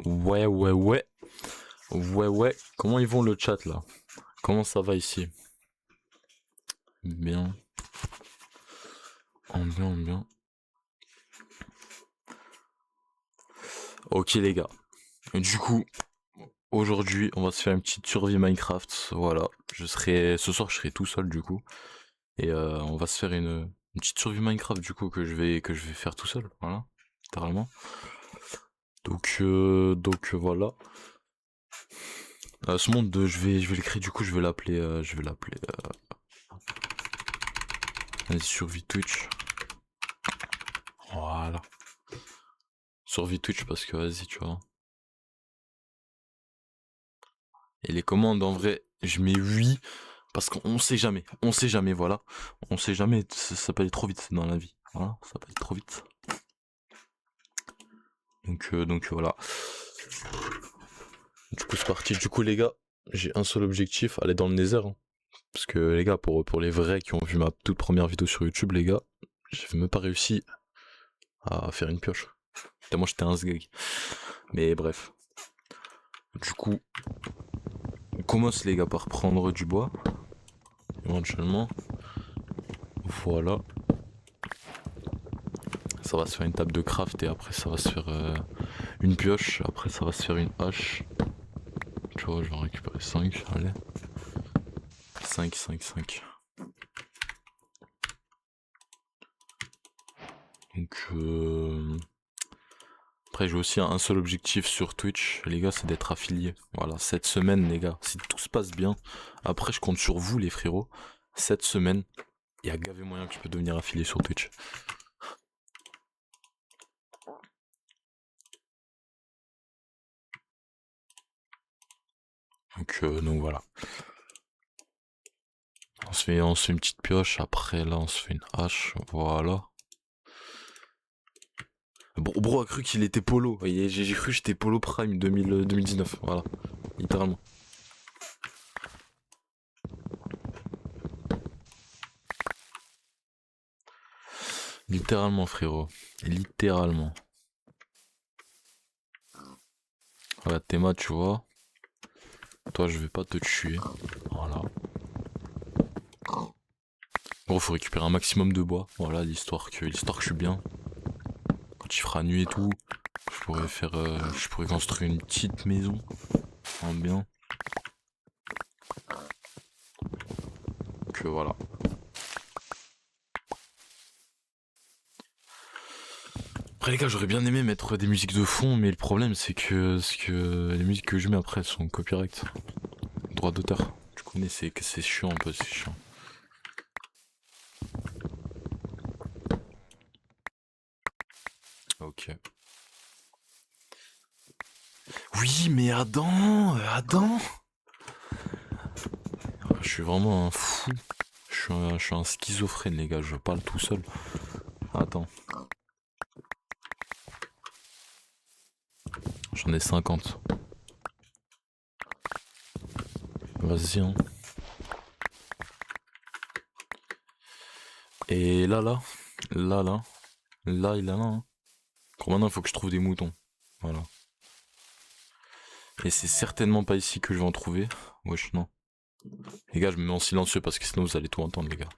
Ouais, ouais, ouais. Ouais, ouais. Comment ils vont le chat là? Comment ça va ici? Bien. Bien, bien. Ok les gars. Du coup, aujourd'hui, on va se faire une petite survie Minecraft. Voilà. Ce soir, je serai tout seul du coup. Et on va se faire une petite survie Minecraft du coup que je vais faire tout seul. Voilà. Littéralement. Donc voilà. Ce monde, je vais le créer du coup. Vas-y, survie Twitch. Voilà. Survie Twitch parce que vas-y, tu vois. Et les commandes, en vrai, je mets oui, parce qu'on sait jamais. On sait jamais, voilà. On sait jamais, ça peut aller trop vite dans la vie. Voilà, ça peut aller trop vite. Donc voilà. Du coup, c'est parti. Du coup, les gars, j'ai un seul objectif, aller dans le Nether, hein. Parce que, les gars, pour les vrais qui ont vu ma toute première vidéo sur YouTube, les gars, j'ai même pas réussi à faire une pioche. Tellement j'étais un sgeg. Mais bref. Du coup, on commence, les gars, par prendre du bois. Éventuellement. Voilà. Ça va se faire une table de craft et après ça va se faire une pioche. Après ça va se faire une hache. Tu vois, je vais en récupérer 5. Allez. 5, 5, 5. Donc après j'ai aussi un seul objectif sur Twitch, les gars, c'est d'être affilié. Voilà, cette semaine, les gars, si tout se passe bien, après je compte sur vous les frérots. Cette semaine, il y a gavé moyen que je peux devenir affilié sur Twitch. Donc voilà. On se fait une petite pioche, après là on se fait une hache, voilà. Bro a cru qu'il était Polo, j'ai cru que j'étais Polo Prime 2019, voilà, littéralement. Littéralement frérot, littéralement. Regarde Théma, tu vois, toi je vais pas te tuer, voilà. Gros, faut récupérer un maximum de bois, voilà, l'histoire que je suis bien. Quand il fera nuit et tout, je pourrais construire une petite maison, en bien. Que voilà. Après les gars, j'aurais bien aimé mettre des musiques de fond, mais le problème c'est que les musiques que je mets après elles sont copyright, droit d'auteur. Tu connais, c'est chiant un peu, c'est chiant. Ok. Oui, mais Adam. Je suis vraiment un fou. Je suis un schizophrène les gars, je parle tout seul. Attends. J'en ai 50. Vas-y hein. Et là, il a là. Hein. Bon, maintenant, il faut que je trouve des moutons. Voilà. Et c'est certainement pas ici que je vais en trouver. Wesh, non. Les gars, je me mets en silencieux parce que sinon vous allez tout entendre, les gars.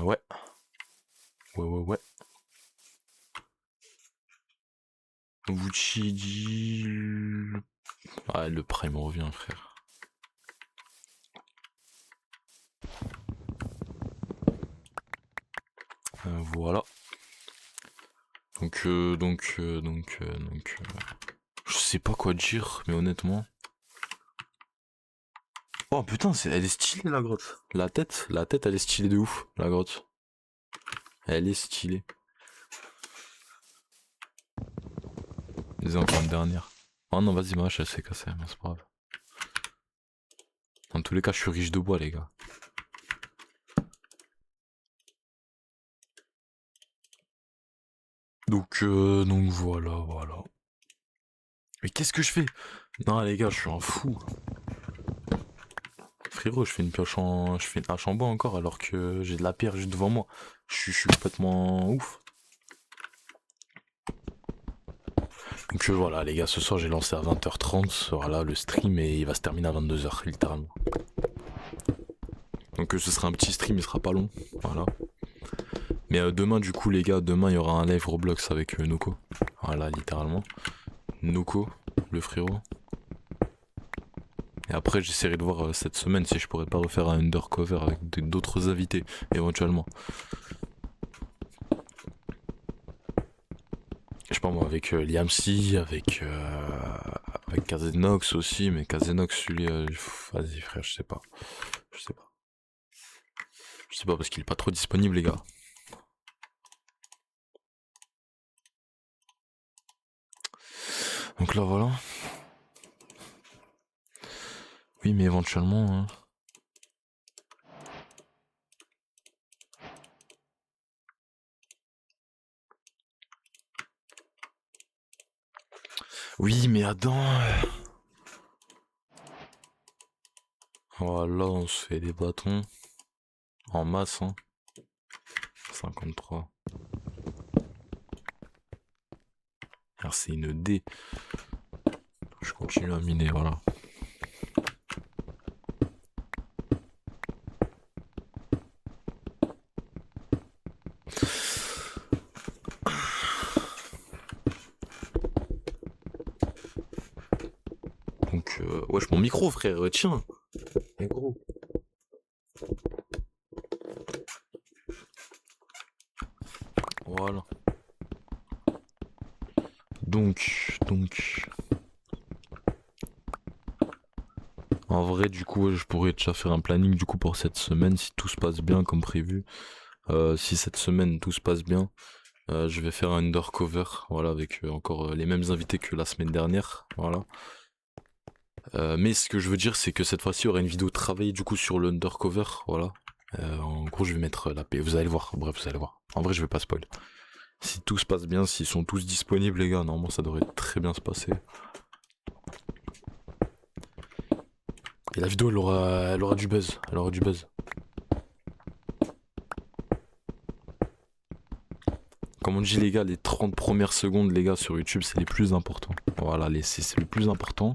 Ouais. Ouais. Wuchiji. Ah, le prime revient, frère. Voilà. Donc, je sais pas quoi dire, mais honnêtement. Oh putain, elle est stylée la grotte. La tête, elle est stylée de ouf, la grotte. Elle est stylée. Vas-y, encore une dernière. Oh non, vas-y, ma hache, elle s'est cassée, mais c'est pas grave. Dans tous les cas, je suis riche de bois, les gars. Donc voilà. Mais qu'est-ce que je fais? Non, les gars, je suis un fou. Frérot, je fais une hache en bois encore alors que j'ai de la pierre juste devant moi. Je suis complètement ouf. Donc voilà les gars, ce soir j'ai lancé à 20h30, voilà le stream et il va se terminer à 22h littéralement. Donc ce sera un petit stream, il sera pas long, voilà. Mais demain du coup les gars, demain il y aura un live Roblox avec Noko. Voilà littéralement. Noko, le frérot. Et après j'essaierai de voir cette semaine si je pourrais pas refaire un undercover avec d'autres invités éventuellement. Je sais pas moi, avec Liamsi, avec Kazenox aussi, mais Kazenox lui, vas-y frère, je sais pas. Je sais pas. Je sais pas parce qu'il est pas trop disponible les gars. Donc là voilà. Oui mais éventuellement... Hein. Oui mais Adam... Voilà, on se fait des bâtons. En masse, hein. 53. Alors c'est une D. Je continue à miner, voilà. Donc, wesh, mon micro, frère, tiens. Mais gros. Voilà. Donc. En vrai, du coup, je pourrais déjà faire un planning du coup pour cette semaine si tout se passe bien comme prévu. Si cette semaine tout se passe bien, je vais faire un undercover, voilà, avec encore les mêmes invités que la semaine dernière, voilà. Mais ce que je veux dire, c'est que cette fois-ci, il y aura une vidéo travaillée du coup sur le undercover, voilà. En gros, je vais mettre la paix. Vous allez voir. Bref, vous allez voir. En vrai, je vais pas spoil. Si tout se passe bien, s'ils sont tous disponibles, les gars, normalement, ça devrait très bien se passer. Et la vidéo, elle aura du buzz. Elle aura du buzz. Comme on dit, les gars, les 30 premières secondes, les gars, sur YouTube, c'est les plus importants. Voilà, c'est le plus important.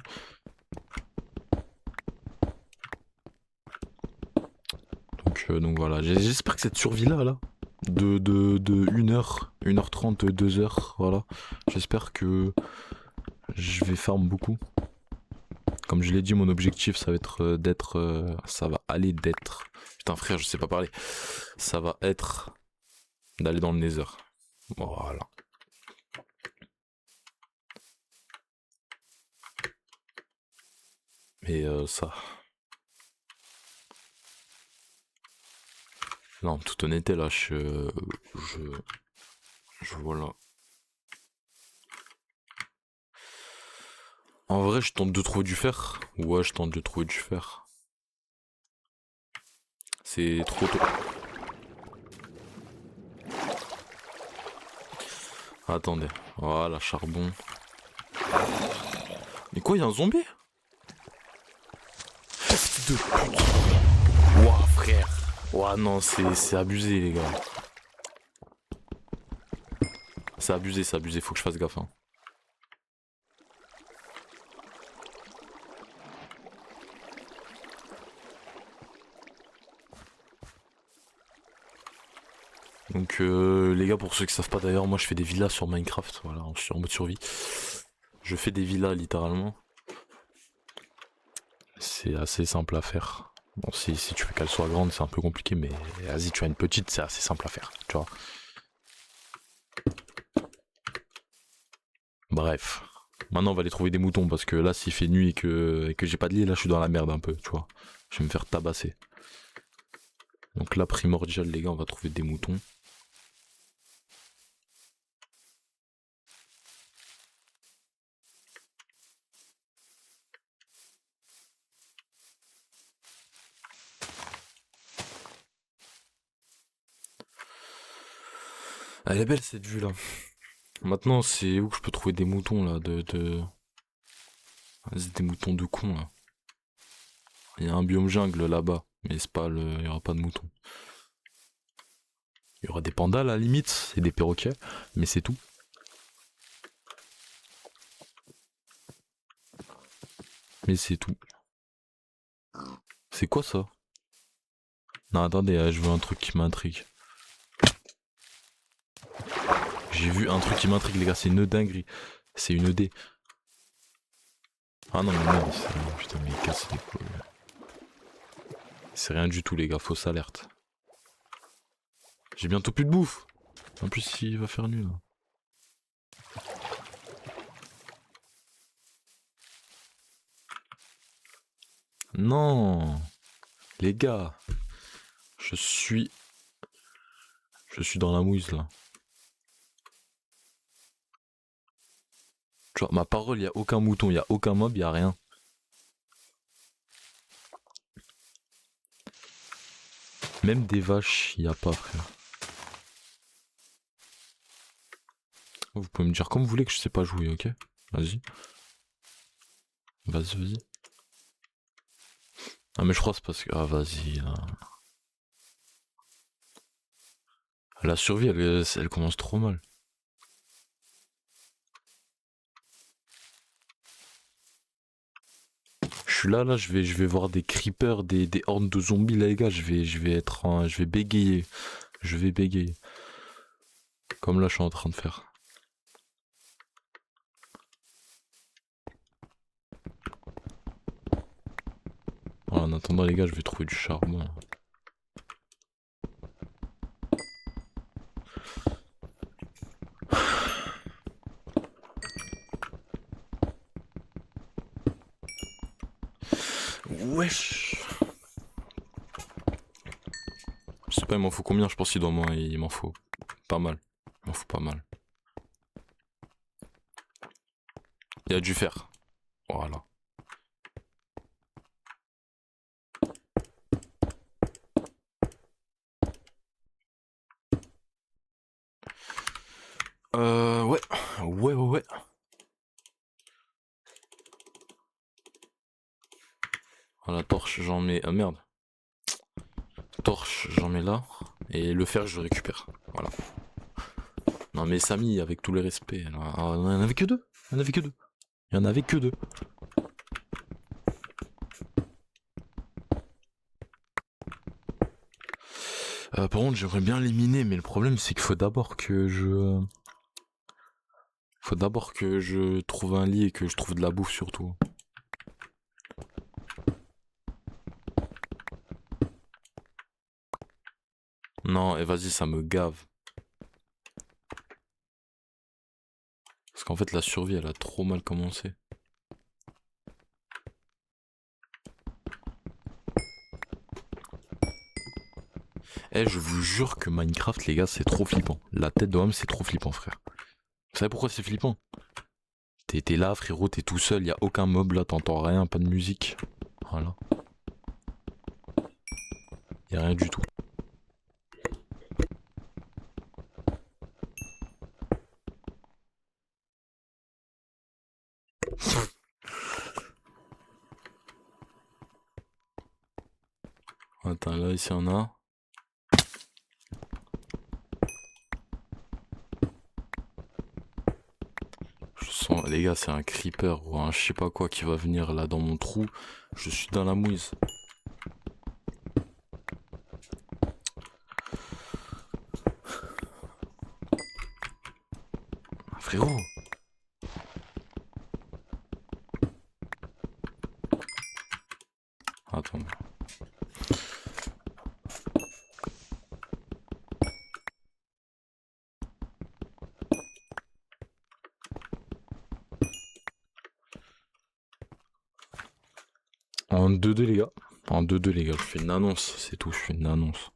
Donc voilà, j'espère que cette survie-là, là, de 1h, 1h30, 2h, voilà. J'espère que je vais farm beaucoup. Comme je l'ai dit, mon objectif, ça va être d'être... ça va aller d'être... Putain frère, je sais pas parler. Ça va être d'aller dans le Nether. Voilà. Mais ça... Là, en toute honnêteté, là, voilà. En vrai, je tente de trouver du fer. Ouais, je tente de trouver du fer. C'est trop tôt. Attendez. Voilà, charbon. Mais quoi, y'a un zombie? De pute. Ouah, frère. Ouah, non, c'est abusé, les gars. C'est abusé, faut que je fasse gaffe. Hein. Donc les gars, pour ceux qui savent pas d'ailleurs, moi je fais des villas sur Minecraft, voilà, en mode survie. Je fais des villas littéralement. C'est assez simple à faire. Bon, si tu veux qu'elle soit grande, c'est un peu compliqué, mais vas-y, tu as une petite, c'est assez simple à faire, tu vois. Bref. Maintenant, on va aller trouver des moutons, parce que là, s'il fait nuit et que j'ai pas de lit, là, je suis dans la merde un peu, tu vois. Je vais me faire tabasser. Donc là, primordial, les gars, on va trouver des moutons. Elle est belle cette vue là. Maintenant, c'est où que je peux trouver des moutons là Vas-y, des moutons de con là. Il y a un biome jungle là-bas, mais c'est pas le. Il y aura pas de moutons. Il y aura des pandas à la limite et des perroquets, mais c'est tout. Mais c'est tout. C'est quoi ça? Non, attendez, je veux un truc qui m'intrigue. J'ai vu un truc qui m'intrigue, les gars, c'est une dinguerie. C'est une dé. Ah non, mais merde, putain, mais il casse les couilles. C'est rien du tout, les gars, fausse alerte. J'ai bientôt plus de bouffe. En plus, il va faire nul. Non, les gars, je suis dans la mouise là. Tu vois, ma parole, il y a aucun mouton, il y a aucun mob, il y a rien. Même des vaches, il y a pas, frère. Vous pouvez me dire comme vous voulez que je sais pas jouer, ok? Vas-y. Vas-y. Ah mais je crois que c'est parce que... Ah vas-y là. La survie elle commence trop mal. Je suis là, je vais voir des creepers, des hordes de zombies là les gars, je vais être je vais bégayer. Je vais bégayer. Comme là je suis en train de faire. Voilà, en attendant les gars, je vais trouver du charbon. Wesh. Je sais pas, il m'en faut combien, je pense qu'il il m'en faut pas mal. Il m'en faut pas mal. Il y a du fer. Voilà. Ouais. Ouais. Voilà, torche, j'en mets. Ah merde. Torche, j'en mets là. Et le fer, je le récupère. Voilà. Non mais Samy, avec tout le respect. Là, il y en avait que deux. Il y en avait que deux. Il y en avait que deux. Par contre, j'aimerais bien l'éliminer, mais le problème c'est qu'il faut d'abord que je. Faut d'abord que je trouve un lit et que je trouve de la bouffe surtout. Non, et vas-y, ça me gave. Parce qu'en fait, la survie, elle a trop mal commencé. Eh, je vous jure que Minecraft, les gars, c'est trop flippant. La tête de homme, c'est trop flippant, frère. Vous savez pourquoi c'est flippant? T'es là, frérot, t'es tout seul, y a aucun mob là, t'entends rien, pas de musique. Voilà. Y a rien du tout. Attends, là, ici, on a. Je sens, les gars, c'est un creeper ou un je sais pas quoi qui va venir là dans mon trou. Je suis dans la mouise. Frérot. Attends. En 2-2 les gars. En 2-2 les gars, je fais une annonce, c'est tout, je fais une annonce.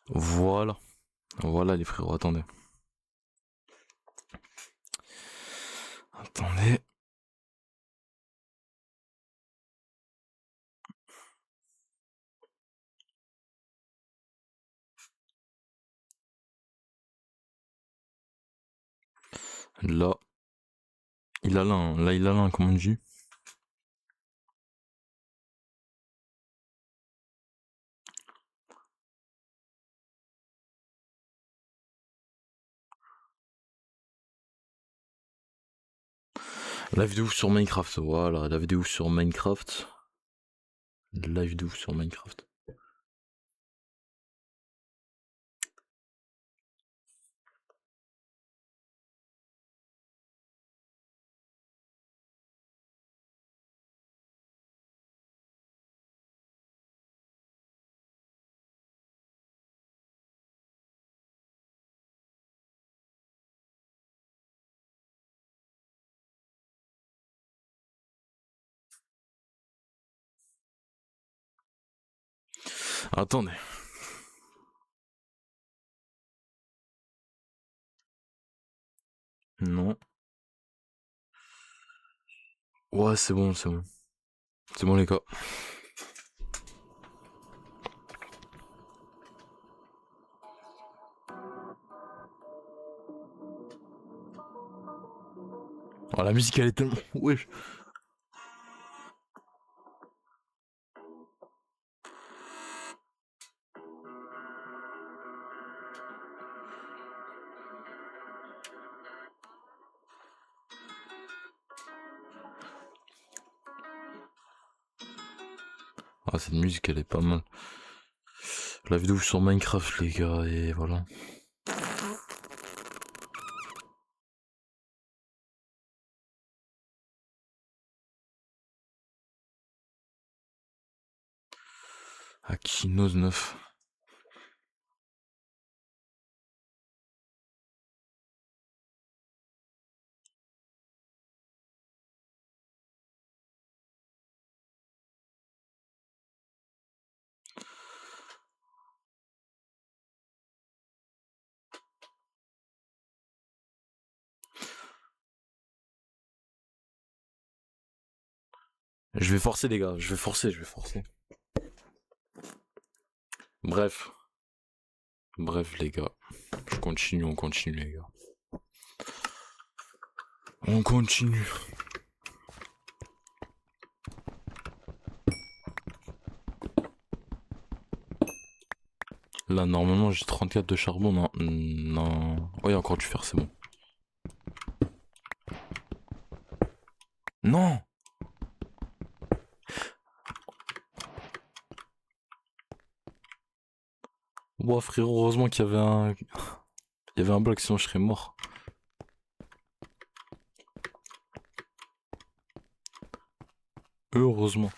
Voilà. Voilà les frérots, attendez. Attendez. Là, il a l'un, là il a l'un, comment on dit. La vidéo sur Minecraft, voilà, la vidéo sur Minecraft. La vidéo sur Minecraft. Attendez. Non. Ouais, c'est bon, c'est bon. C'est bon les gars. Oh, la musique elle est tellement... Wesh. Ah, cette musique elle est pas mal. La vidéo sur Minecraft les gars, et voilà. Akinos 9. Je vais forcer les gars, je vais forcer. Bref. Bref les gars. On continue les gars. On continue. Là normalement j'ai 34 de charbon, non. Non. Ouais, encore du fer, c'est bon. Non. Ouah frérot, heureusement qu'il y avait un... Il y avait un bloc, sinon je serais mort. Heureusement.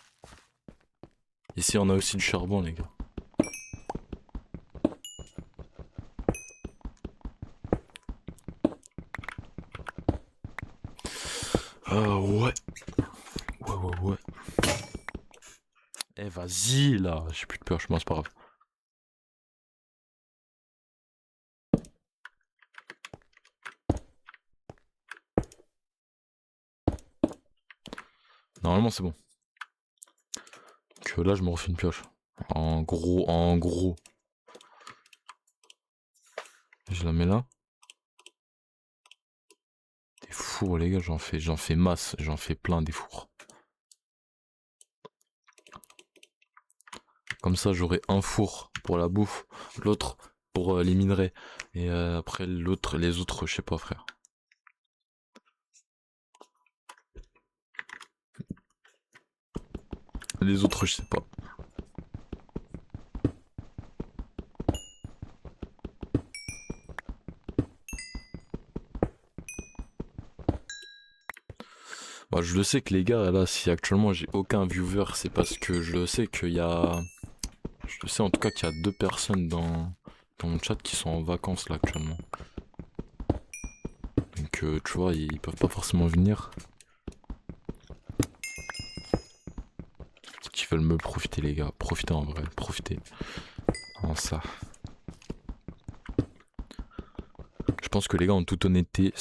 Ici on a aussi du charbon les gars. Ah ouais. Ouais. Eh vas-y là, j'ai plus de pioche, moi c'est pas grave. Normalement c'est bon. Que là je me refais une pioche. En gros. Je la mets là. Des fours les gars, j'en fais masse, j'en fais plein des fours. Comme ça j'aurai un four pour la bouffe, l'autre pour les minerais. Et après les autres, je sais pas frère. Les autres je sais pas. Bah, je le sais que les gars, là, si actuellement j'ai aucun viewer, c'est parce que je le sais qu'il y a... Je le sais en tout cas qu'il y a 2 personnes dans mon chat qui sont en vacances là actuellement. Donc tu vois, ils peuvent pas forcément venir. Qui veulent me profiter les gars, profitez en vrai, profitez. En ça. Je pense que les gars, en toute honnêteté,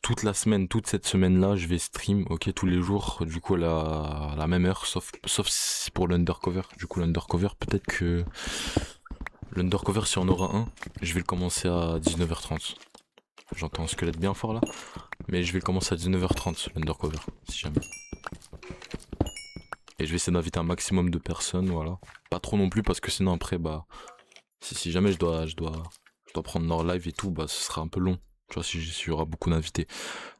toute cette semaine là, je vais stream, ok, tous les jours, du coup à la même heure, sauf si pour l'undercover. Du coup l'undercover, peut-être que l'undercover, si on aura un, je vais le commencer à 19h30. J'entends un squelette bien fort là. Mais je vais commencer à 19h30 l'undercover, si jamais. Et je vais essayer d'inviter un maximum de personnes, voilà. Pas trop non plus parce que sinon après bah si jamais je dois prendre leur live et tout, bah ce sera un peu long. Tu vois, s'il y aura beaucoup d'invités.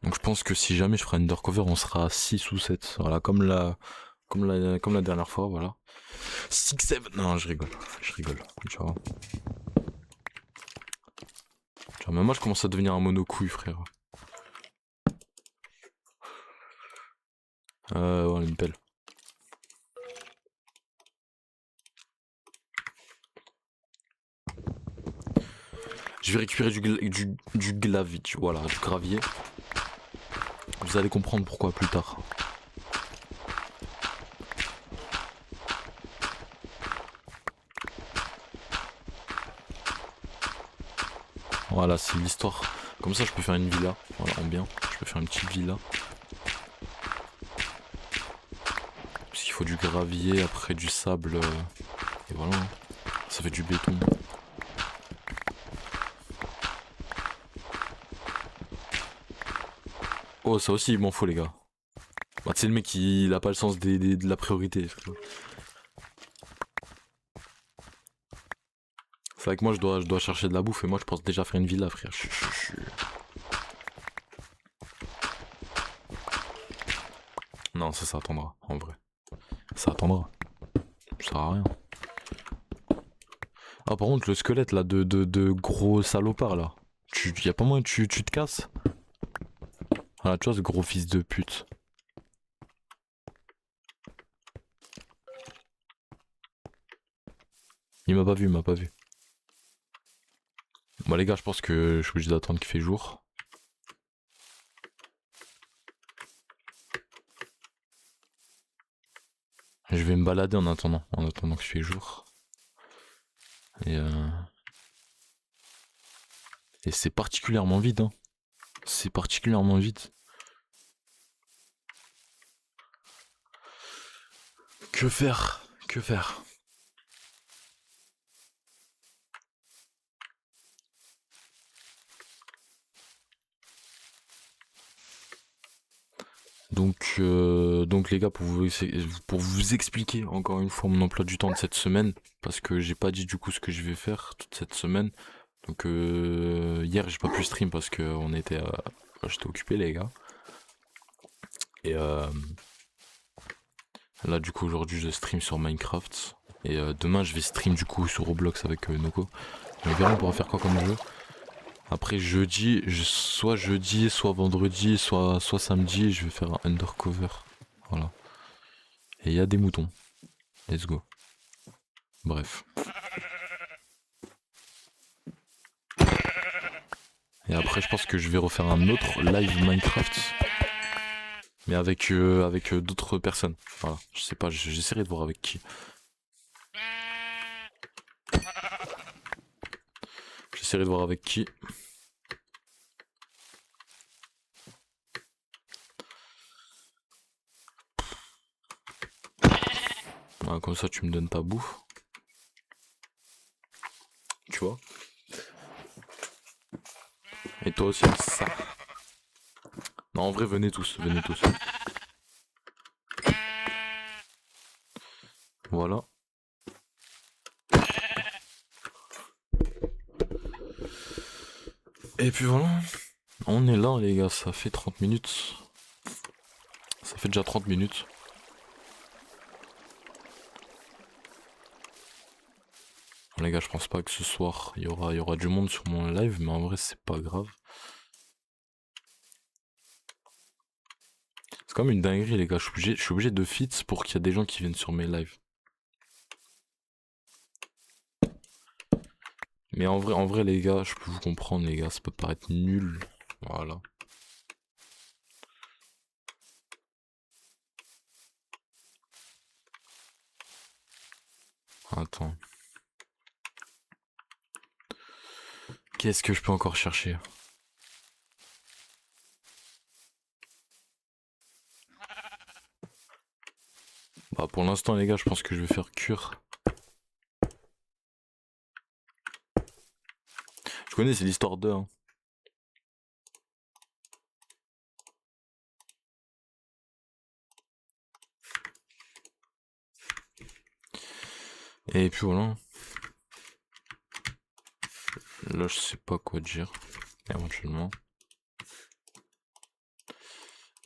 Donc je pense que si jamais je ferai un undercover, on sera à 6 ou 7. Voilà, comme la dernière fois, voilà. 6, 7. Non, je rigole. Je rigole. Tu vois. Même moi je commence à devenir un monocouille, frère. Ouais, une pelle. Je vais récupérer du gravier, voilà, du gravier. Vous allez comprendre pourquoi plus tard. Voilà, c'est l'histoire. Comme ça, je peux faire une villa. Voilà, en bien. Je peux faire une petite villa. Parce qu'il faut du gravier, après du sable. Et voilà. Ça fait du béton. Oh, ça aussi, il m'en faut, les gars. Bah, tu sais, le mec, il a pas le sens de la priorité. C'est vrai que moi, je dois chercher de la bouffe et moi, je pense déjà faire une villa, frère. Non, ça attendra, en vrai. Ça attendra. Ça sert à rien. Ah, par contre, le squelette, là, de gros salopard, là. Y'a pas moyen, tu te casses. Voilà, tu vois, ce gros fils de pute. Il m'a pas vu, il m'a pas vu. Bon, les gars, je pense que je suis obligé d'attendre qu'il fait jour. Je vais me balader en attendant qu'il fait jour. Et, et c'est particulièrement vide, hein. C'est particulièrement vide. Que faire? Que faire? Donc les gars, pour vous expliquer encore une fois mon emploi du temps de cette semaine, parce que j'ai pas dit du coup ce que je vais faire toute cette semaine. Donc hier j'ai pas pu stream parce que j'étais occupé les gars. Et là du coup aujourd'hui je stream sur Minecraft. Et demain je vais stream du coup sur Roblox avec Noko. On verra on pourra faire quoi comme jeu. Après soit jeudi, soit vendredi, soit samedi, je vais faire un undercover. Voilà. Et il y a des moutons. Let's go. Bref. Et après je pense que je vais refaire un autre live Minecraft. Mais avec d'autres personnes. Voilà. Je sais pas, j'essaierai de voir avec qui. J'essaierai de voir avec qui. Voilà, comme ça tu me donnes ta bouffe. Tu vois. Et toi aussi ça. Non en vrai venez tous, venez tous. Voilà. Et puis voilà. On est là les gars, ça fait 30 minutes. Ça fait déjà 30 minutes. Bon, les gars, je pense pas que ce soir il y aura du monde sur mon live, mais en vrai c'est pas grave. C'est quand même une dinguerie les gars, je suis obligé de fit pour qu'il y ait des gens qui viennent sur mes lives. Mais en vrai les gars, je peux vous comprendre les gars, ça peut paraître nul. Voilà. Attends. Qu'est-ce que je peux encore chercher? Bah pour l'instant les gars, je pense que je vais faire cure. Je connais, c'est l'histoire de. Hein. Et puis voilà. Là, je sais pas quoi dire. Éventuellement.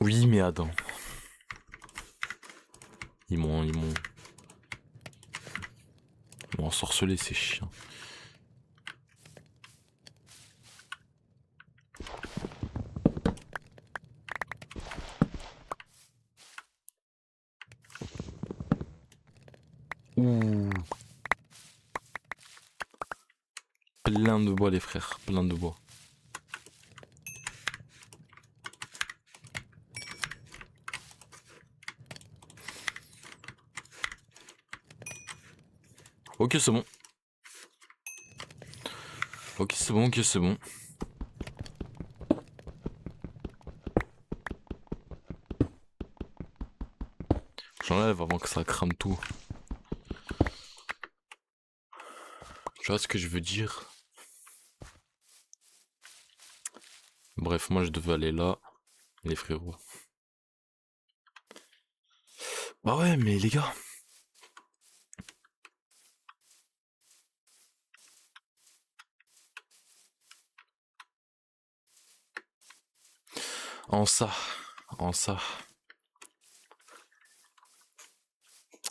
Oui, mais Adam. Ils m'ont ensorcelé, ces chiens. Ouh. Plein de bois, les frères. Plein de bois. Ok, c'est bon. Ok, c'est bon, ok, c'est bon. J'enlève avant que ça crame tout. Tu vois ce que je veux dire? Bref, moi je devais aller là, les frérots. Bah ouais, mais les gars. En ça. En ça.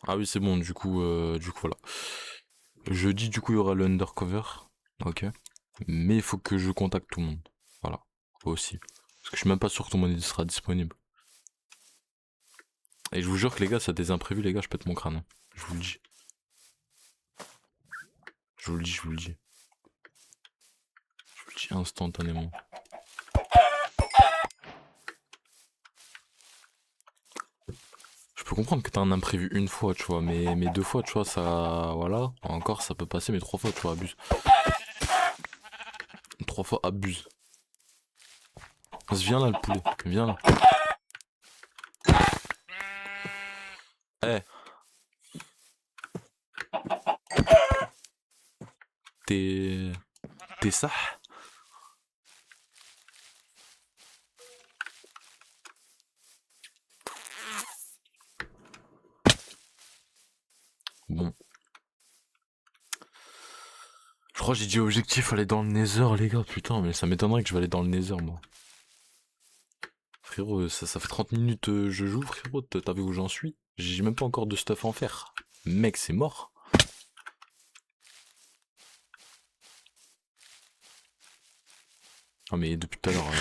Ah oui, c'est bon, du coup voilà. Jeudi, du coup, il y aura le undercover. Ok. Mais il faut que je contacte tout le monde. Voilà. Aussi. Parce que je suis même pas sûr que tout le monde sera disponible. Et je vous jure que les gars, ça a des imprévus, les gars, je pète mon crâne. Hein. Je vous le dis. Je vous le dis, je vous le dis. Je vous le dis instantanément. Je peux comprendre que t'as un imprévu une fois, tu vois, mais deux fois, tu vois, ça... Voilà. Encore, ça peut passer, mais trois fois, tu vois, abuse. Trois fois, abuse. Viens là, le poulet. Viens là. Eh. Hey. T'es ça? Bon. Je crois que j'ai dit objectif aller dans le Nether, les gars. Putain, mais ça m'étonnerait que je vais aller dans le Nether, moi. Frérot, ça fait 30 minutes je joue, frérot. T'as vu où j'en suis? J'ai même pas encore de stuff à en faire. Mec, c'est mort. Ah, mais depuis tout à l'heure.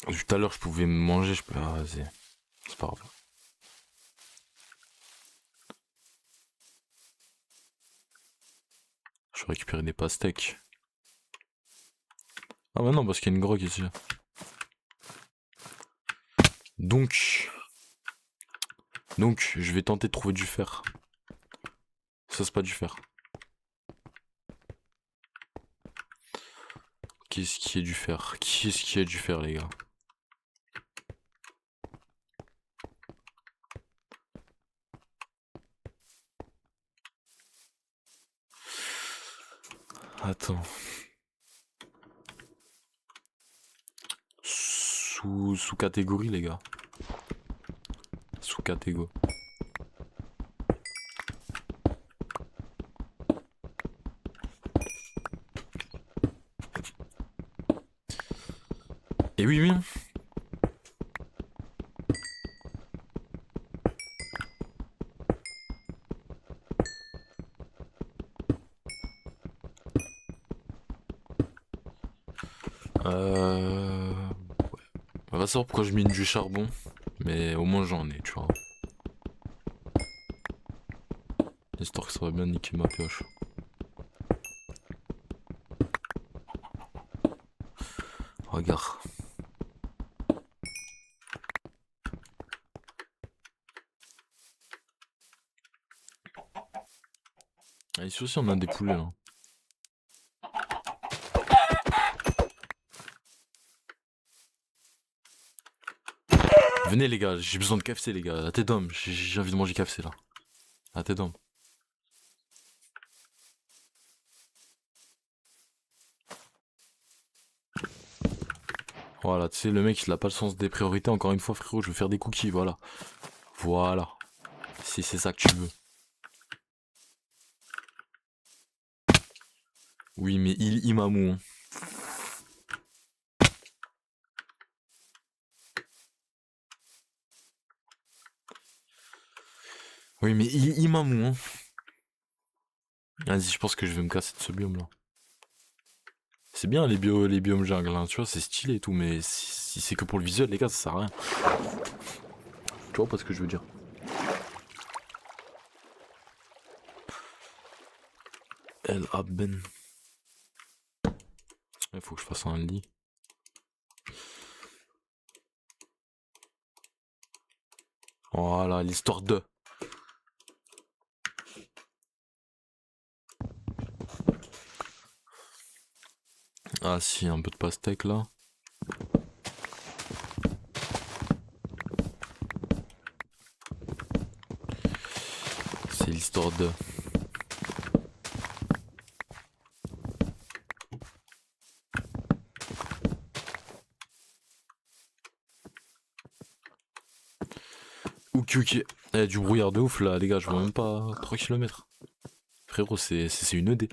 Depuis tout à l'heure, je pouvais me manger, je peux. Ah, vas-y. C'est pas grave. Je vais récupérer des pastèques. Ah, bah non, parce qu'il y a une grogue ici. Donc, je vais tenter de trouver du fer. Ça, c'est pas du fer. Qu'est-ce qui est du fer? Qu'est-ce qui a du fer, les gars? Attends. Sous catégorie, les gars. Sous catégorie. Et oui, oui. On va savoir pourquoi je mine du charbon. Mais au moins j'en ai, tu vois. Histoire que ça va bien niquer ma pioche. Regarde. Ah, ici aussi on a des poulets là. Venez les gars, j'ai besoin de KFC les gars. La tête d'homme, j'ai envie de manger KFC là. La tête d'homme. Voilà, tu sais, le mec il a pas le sens des priorités. Encore une fois, frérot, je veux faire des cookies, voilà. Voilà. Si c'est ça que tu veux. Oui, mais il Imamou. Hein. Oui, mais il Imamou. Hein. Vas-y, je pense que je vais me casser de ce biome là. C'est bien les biomes jungle, hein, tu vois, c'est stylé et tout, mais si c'est que pour le visuel, les gars, ça sert à rien. Tu vois pas ce que je veux dire. El Abben. Il faut que je fasse un lit. Voilà, l'histoire de. Ah si, un peu de pastèque là. C'est l'histoire de. Ok, ok. Il y a du brouillard de ouf là, les gars, je vois même pas 3 km. Frérot, c'est une ED.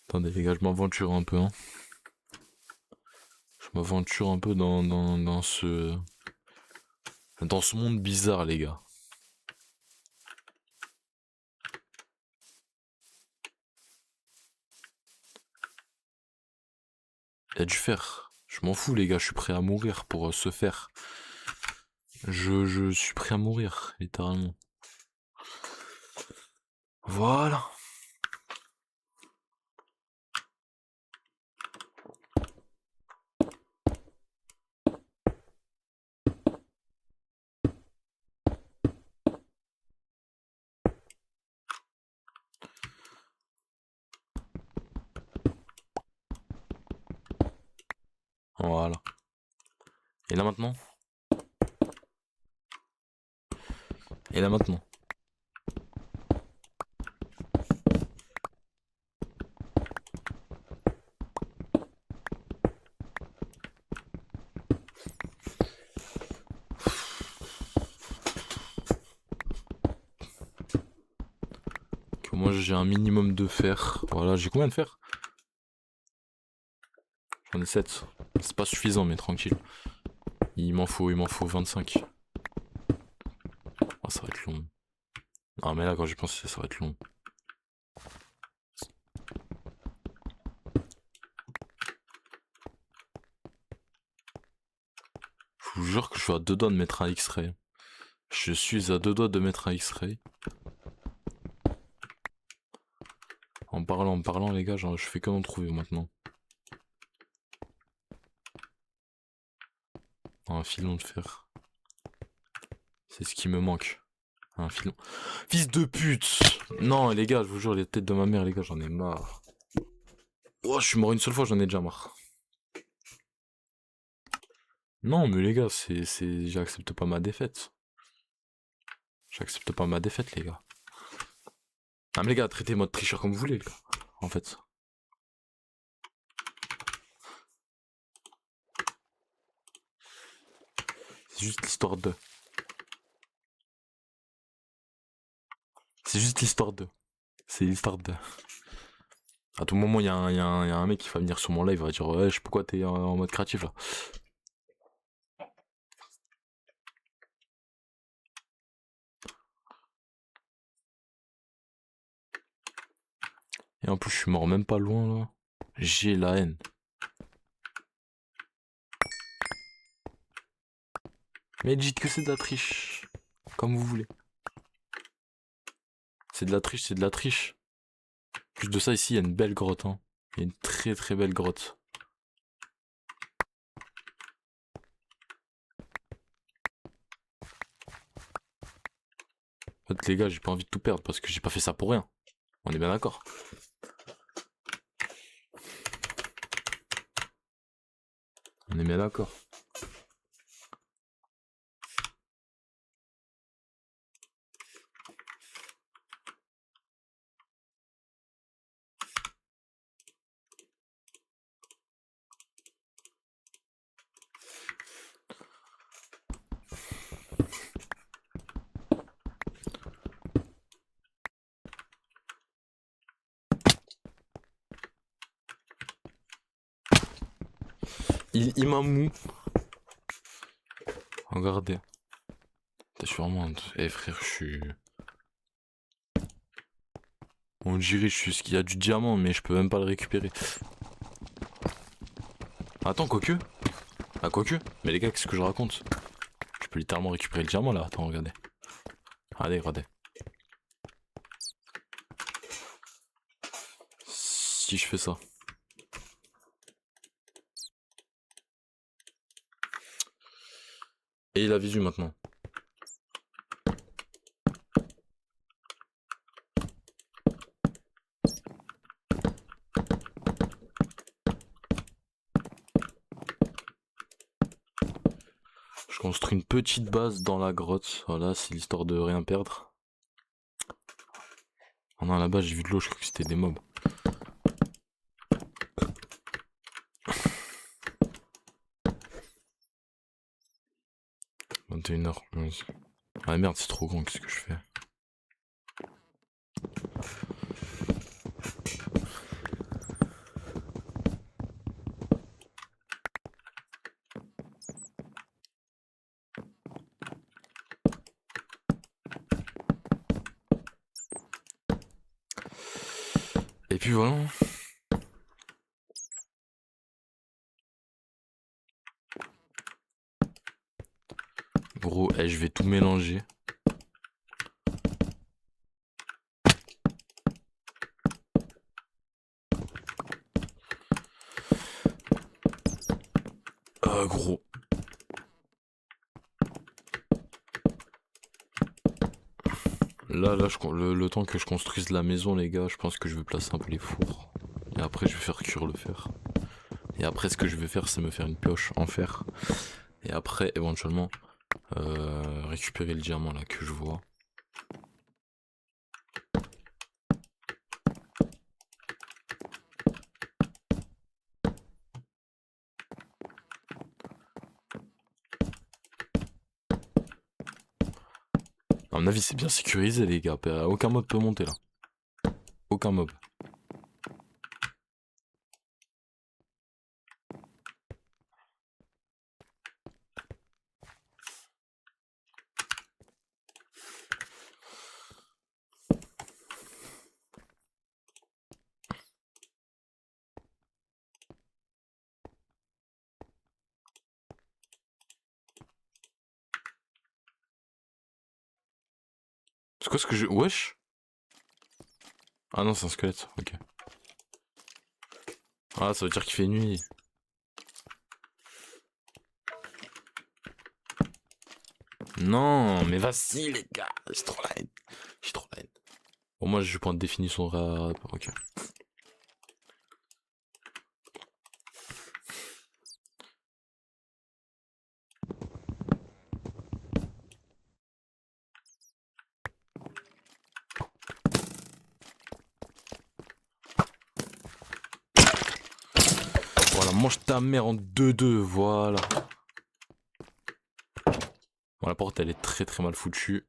Attendez, les gars, je m'aventure un peu. Hein. Je m'aventure un peu dans ce. Dans ce monde bizarre, les gars. Il y a du fer. Je m'en fous, les gars, je suis prêt à mourir pour ce fer. Je suis prêt à mourir, littéralement. Voilà. Voilà. Et là maintenant. Et là maintenant. Moi j'ai un minimum de fer. Voilà, j'ai combien de fer? J'en ai 7. C'est pas suffisant, mais tranquille. Il m'en faut 25. Oh, ça va être long. Ah, mais là, quand j'y pense, ça va être long. Je vous jure que je suis à deux doigts de mettre un X-ray. Je suis à deux doigts de mettre un X-ray. En parlant, les gars, genre, je fais que d'en trouver maintenant. Un filon de fer. C'est ce qui me manque. Un filon. Fils de pute! Non, les gars, je vous jure, les têtes de ma mère, les gars, j'en ai marre. Oh, je suis mort une seule fois, j'en ai déjà marre. Non, mais les gars, j'accepte pas ma défaite. J'accepte pas ma défaite, les gars. Ah, mais les gars, traitez-moi de tricheur comme vous voulez, les gars. En fait. C'est juste l'histoire de. C'est juste l'histoire de. C'est l'histoire de. À tout moment, il y a un mec qui va venir sur mon live, il va dire ouais, je sais pourquoi t'es en mode créatif là. Et en plus, je suis mort même pas loin là. J'ai la haine. Mais dites que c'est de la triche. Comme vous voulez. C'est de la triche, c'est de la triche. Plus de ça, ici, il y a une belle grotte. Hein. Il y a une très très belle grotte. En fait, les gars, j'ai pas envie de tout perdre parce que j'ai pas fait ça pour rien. On est bien d'accord. On est bien d'accord. il m'a mou. Regardez. T'es sûrement... Eh frère, je suis... On dirait je suis ce qu'il y a du diamant, mais je peux même pas le récupérer. Attends, quoique. Ah, quoique. Mais les gars, qu'est-ce que je raconte? Je peux littéralement récupérer le diamant là. Attends, regardez. Regardez. Si je fais ça. Et il a visu maintenant. Je construis une petite base dans la grotte. Voilà, c'est l'histoire de rien perdre. Oh non, là-bas j'ai vu de l'eau, je crois que c'était des mobs. « 21h11. Ah merde, c'est trop grand, qu'est-ce que je fais? Et puis voilà. Gros, je vais tout mélanger. Gros. Là, le temps que je construise la maison, les gars, je pense que je vais placer un peu les fours. Et après, je vais faire cuire le fer. Et après, ce que je vais faire, c'est me faire une pioche en fer. Et après, éventuellement, récupérer le diamant là que je vois. À mon avis, c'est bien sécurisé, les gars. Aucun mob peut monter là. Aucun mob. C'est quoi ce que je... Wesh. Ah non, c'est un squelette, ok. Ah, ça veut dire qu'il fait nuit. Non, mais vas-y les gars, j'ai trop la haine. J'ai trop la haine. Bon, moi je point de définition ok. Voilà, mange ta mère en 2-2, voilà. Bon, la porte elle est très très mal foutue.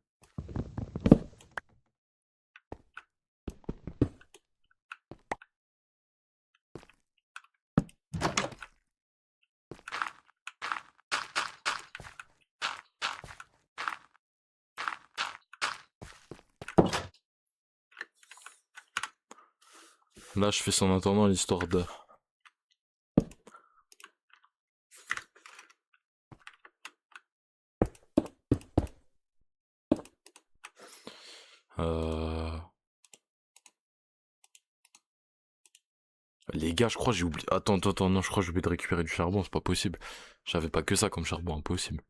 Là je fais ça en attendant l'histoire de... Les gars, je crois que j'ai oublié... Attends, non, je crois que j'ai oublié de récupérer du charbon, c'est pas possible. J'avais pas que ça comme charbon, impossible.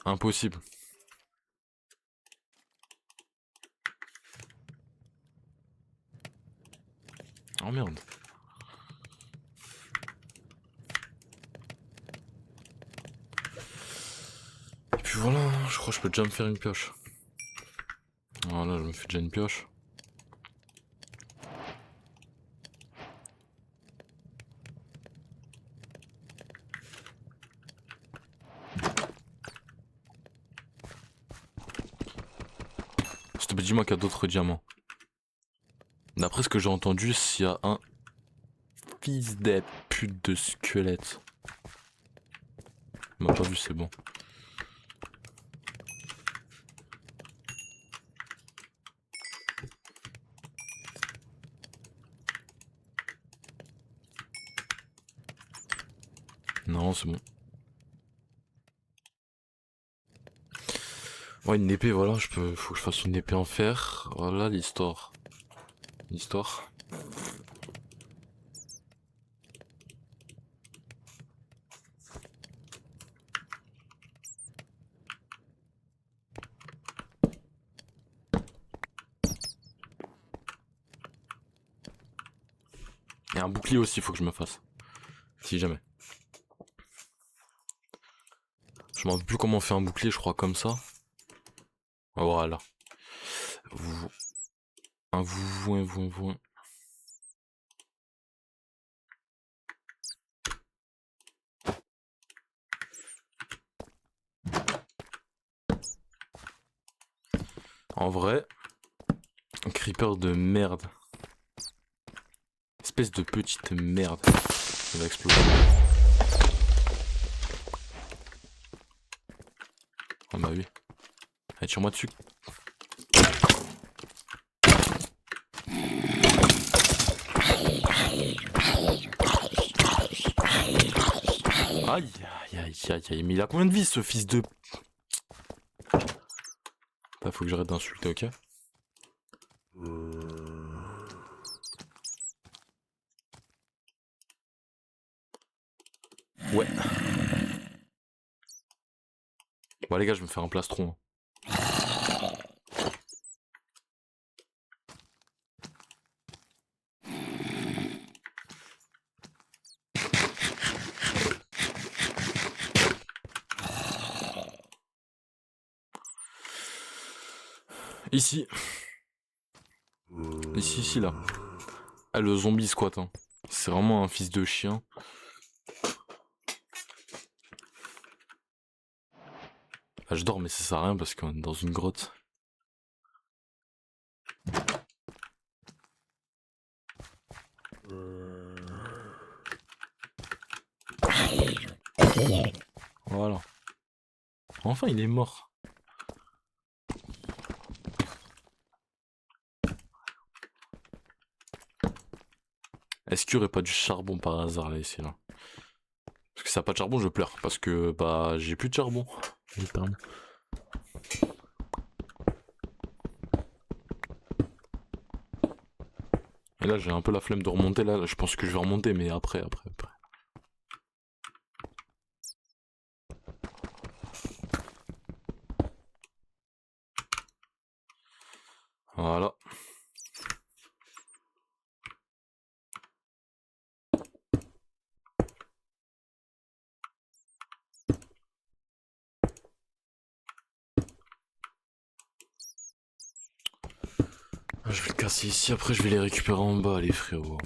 Impossible. Oh merde. Et puis voilà, je crois que je peux déjà me faire une pioche. Voilà, je me fais déjà une pioche. Dis-moi qu'il y a d'autres diamants. D'après ce que j'ai entendu, s'il y a un fils de pute de squelette. Il m'a pas vu, c'est bon. Non, c'est bon. Ouais, une épée, voilà, faut que je fasse une épée en fer. Voilà l'histoire. L'histoire. Et un bouclier aussi, faut que je me fasse. Si jamais. Je m'en rappelle plus comment on fait un bouclier, je crois comme ça. Voilà. Un vous. En vrai, un creeper de merde. Espèce de petite merde. Il va exploser. Ah bah oui. Allez, tire-moi dessus. Aïe, aïe. Mais il a combien de vie ce fils de... Là, faut que j'arrête d'insulter, ok? Ouais. Bon les gars, je vais me faire un plastron. Ici. Ici, là. Ah, le zombie squat, hein. C'est vraiment un fils de chien. Ah, je dors, mais ça sert à rien parce qu'on est dans une grotte. Voilà. Enfin, il est mort. Est-ce qu'il y aurait pas du charbon par hasard là, ici, là? Parce que ça n'a pas de charbon, je pleure. Parce que, bah, j'ai plus de charbon. Littéralement. Et là, j'ai un peu la flemme de remonter, là. Je pense que je vais remonter, mais après. Voilà. Je vais le casser ici, après je vais les récupérer en bas, les frérots.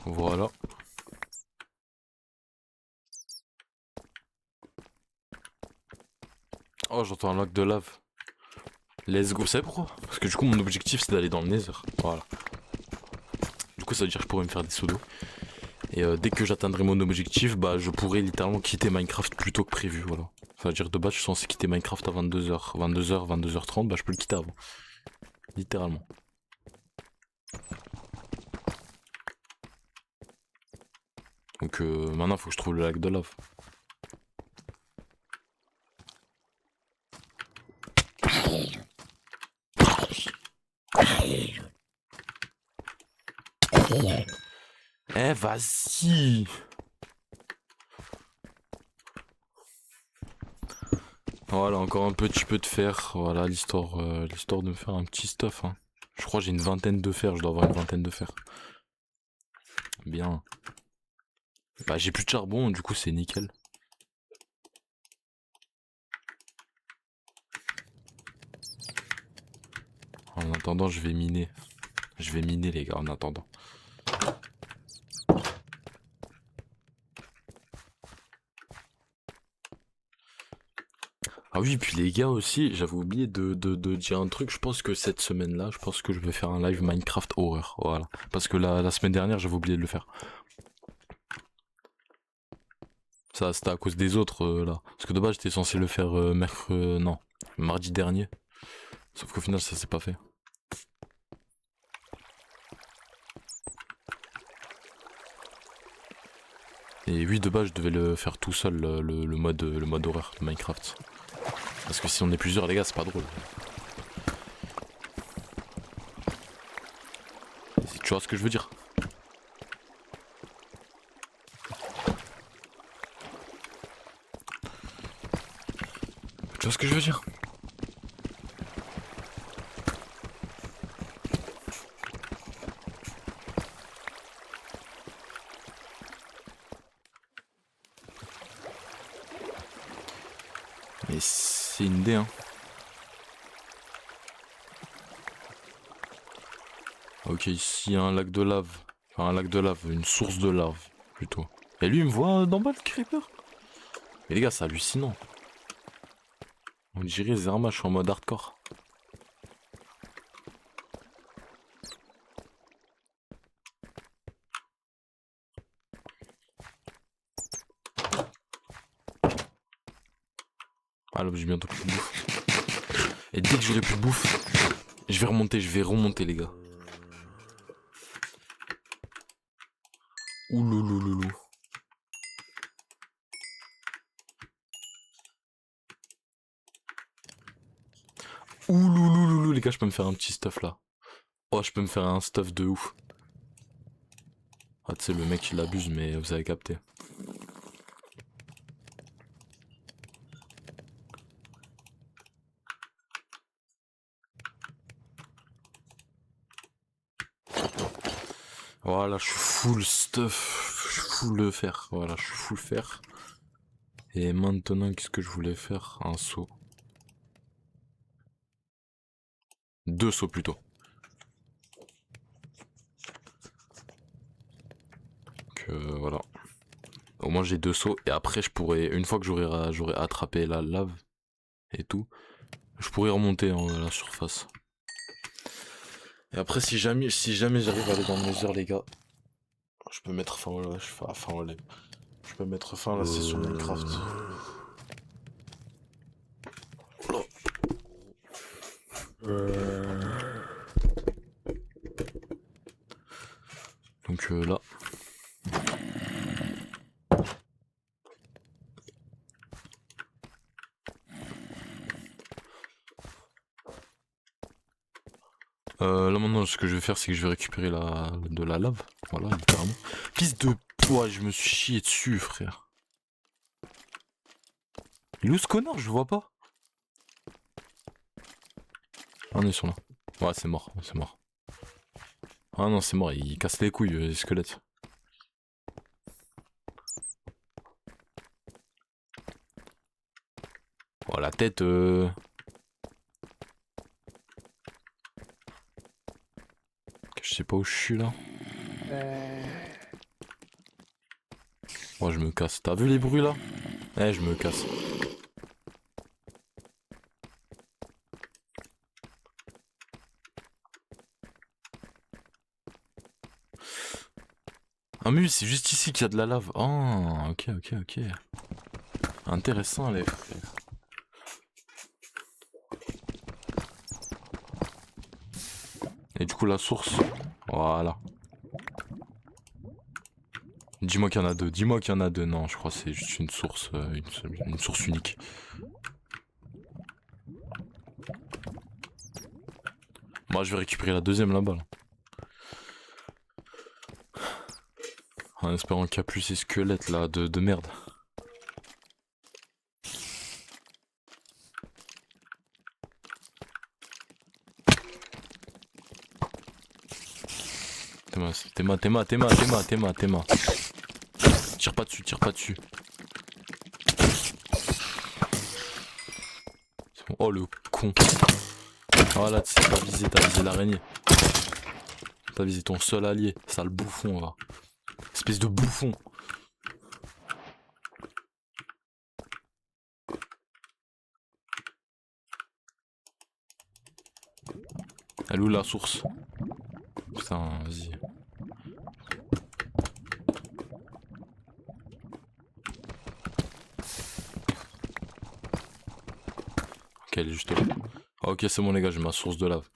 Voilà. Oh, j'entends un lac de lave. Let's go. Vous savez pourquoi? Parce que du coup, mon objectif, c'est d'aller dans le Nether. Voilà. Du coup, ça veut dire que je pourrais me faire des pseudos. Et dès que j'atteindrai mon objectif, bah, je pourrai littéralement quitter Minecraft plus tôt que prévu. Voilà. Ça veut dire de base, je suis censé quitter Minecraft à 22h. 22h, 22h30, bah, je peux le quitter avant. Littéralement. Donc maintenant, faut que je trouve le lac de lave. Eh, vas-y! Voilà, encore un petit peu de fer. Voilà, l'histoire de me faire un petit stuff. Hein. Je crois que j'ai une vingtaine de fer. Je dois avoir une vingtaine de fer. Bien. Bah, j'ai plus de charbon, du coup, c'est nickel. En attendant, je vais miner. Je vais miner les gars en attendant. Ah oui, puis les gars aussi, j'avais oublié de dire un truc. Je pense que cette semaine-là, je pense que je vais faire un live Minecraft Horror. Voilà. Parce que la semaine dernière, j'avais oublié de le faire. Ça, c'était à cause des autres là. Parce que de base, j'étais censé le faire non, mardi dernier. Sauf qu'au final, ça s'est pas fait. Et oui, de base, je devais le faire tout seul, le mode horreur de Minecraft. Parce que si on est plusieurs, les gars, c'est pas drôle. Tu vois ce que je veux dire? Tu vois ce que je veux dire? Mais c'est une idée, hein. Ok, ici, un lac de lave. Enfin, un lac de lave, une source de lave, plutôt. Et lui, il me voit d'en bas, le creeper. Mais les gars, c'est hallucinant. On dirait Zerma, je suis en mode hardcore. Ah là, j'ai bientôt plus de bouffe. Et dès que j'aurai plus de bouffe, je vais remonter les gars. Ouloulouloulou. Ouloulouloulou, les gars, je peux me faire un petit stuff là. Oh, je peux me faire un stuff de ouf. Ah, tu sais, le mec il abuse, mais vous avez capté. Voilà, je suis full stuff. Je suis full fer. Voilà, je suis full fer. Et maintenant, qu'est-ce que je voulais faire? Un saut. 2 sauts plutôt. Donc voilà. Au moins j'ai 2 sauts. Et après, je pourrais, une fois que j'aurai attrapé la lave et tout, je pourrais remonter à la surface. Et après, si jamais j'arrive à aller dans le Nether, les gars, je peux mettre fin au live. Je peux mettre fin à la session Minecraft. Donc là. Là maintenant ce que je vais faire c'est que je vais récupérer de la lave. Voilà, littéralement. Fils de poids, je me suis chié dessus frère. Il est où ce connard? Je le vois pas. Ah non, ils sont là. Ouais, c'est mort, c'est mort. Ah non, c'est mort, il casse les couilles les squelettes. Oh la tête Je sais pas où je suis là. Oh je me casse. T'as vu les bruits là? Eh je me casse. Ah mais oui, c'est juste ici qu'il y a de la lave. Oh ok. Intéressant les frères. Et du coup la source. Voilà. Dis-moi qu'il y en a 2. Dis-moi qu'il y en a 2. Non, je crois que c'est juste une source, une source unique. Moi, je vais récupérer la deuxième là-bas. Là. En espérant qu'il n'y a plus ces squelettes là de merde. Théma. Tire pas dessus. Bon. Oh le con. Voilà, t'as visé l'araignée. T'as visé ton seul allié, sale bouffon, va. Espèce de bouffon. Elle est où la source? Putain, vas-y. Ok, elle est juste là. Ah, ok, c'est bon, les gars, j'ai ma source de lave.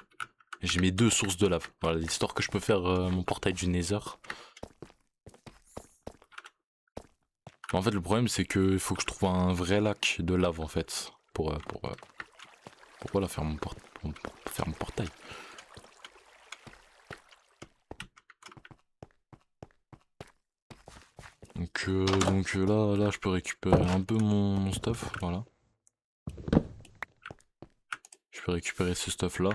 J'ai mes 2 sources de lave. Voilà, l'histoire que je peux faire mon portail du Nether. En fait, le problème, c'est qu'il faut que je trouve un vrai lac de lave, en fait. Pour voilà, faire mon portail. Donc là, je peux récupérer un peu mon stuff, voilà. Je peux récupérer ce stuff là.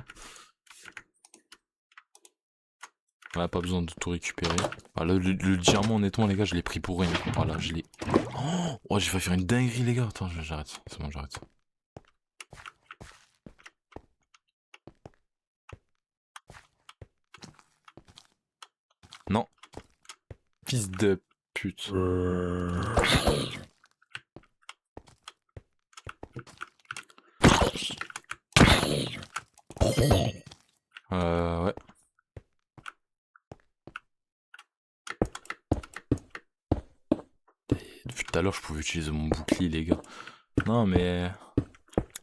Voilà, pas besoin de tout récupérer. Voilà, le diamant, honnêtement, les gars, je l'ai pris pour rien. Voilà, je l'ai. Oh, j'ai failli faire une dinguerie, les gars. Attends, j'arrête. C'est bon, j'arrête. Non. Fils de pute. Ouais. Depuis tout à l'heure, je pouvais utiliser mon bouclier, les gars. Non, mais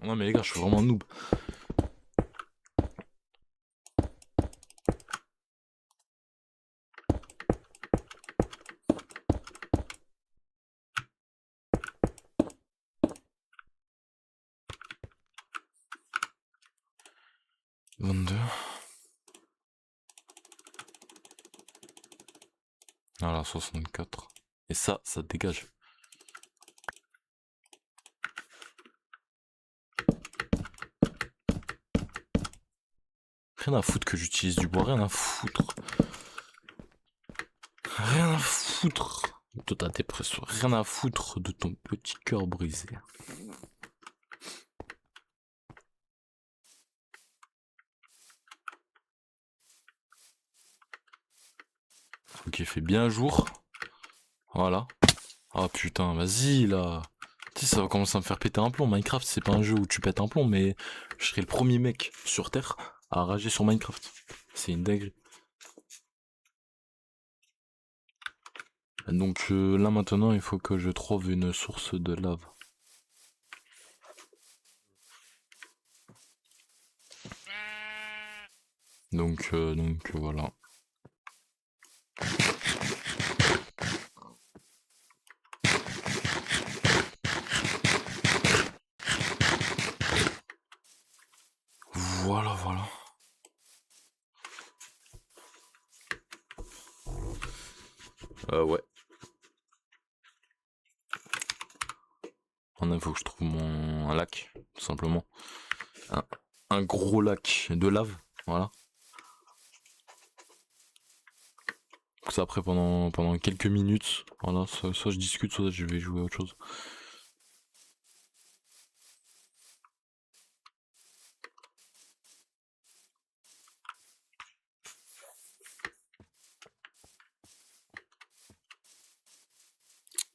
les gars, je suis vraiment noob. Voilà, 64. Et ça dégage. Rien à foutre que j'utilise du bois, rien à foutre. Rien à foutre de ta dépression, rien à foutre de ton petit cœur brisé. Ok, fait bien jour. Voilà. Ah putain, vas-y là. Tu sais, ça va commencer à me faire péter un plomb. Minecraft, c'est pas un jeu où tu pètes un plomb, mais je serai le premier mec sur Terre à rager sur Minecraft. C'est une dinguerie. Donc là maintenant, il faut que je trouve une source de lave. Donc voilà. Voilà. Ouais. Il faut que je trouve un lac, tout simplement. Un gros lac de lave, voilà. Ça après pendant quelques minutes, voilà, soit je discute, soit je vais jouer à autre chose.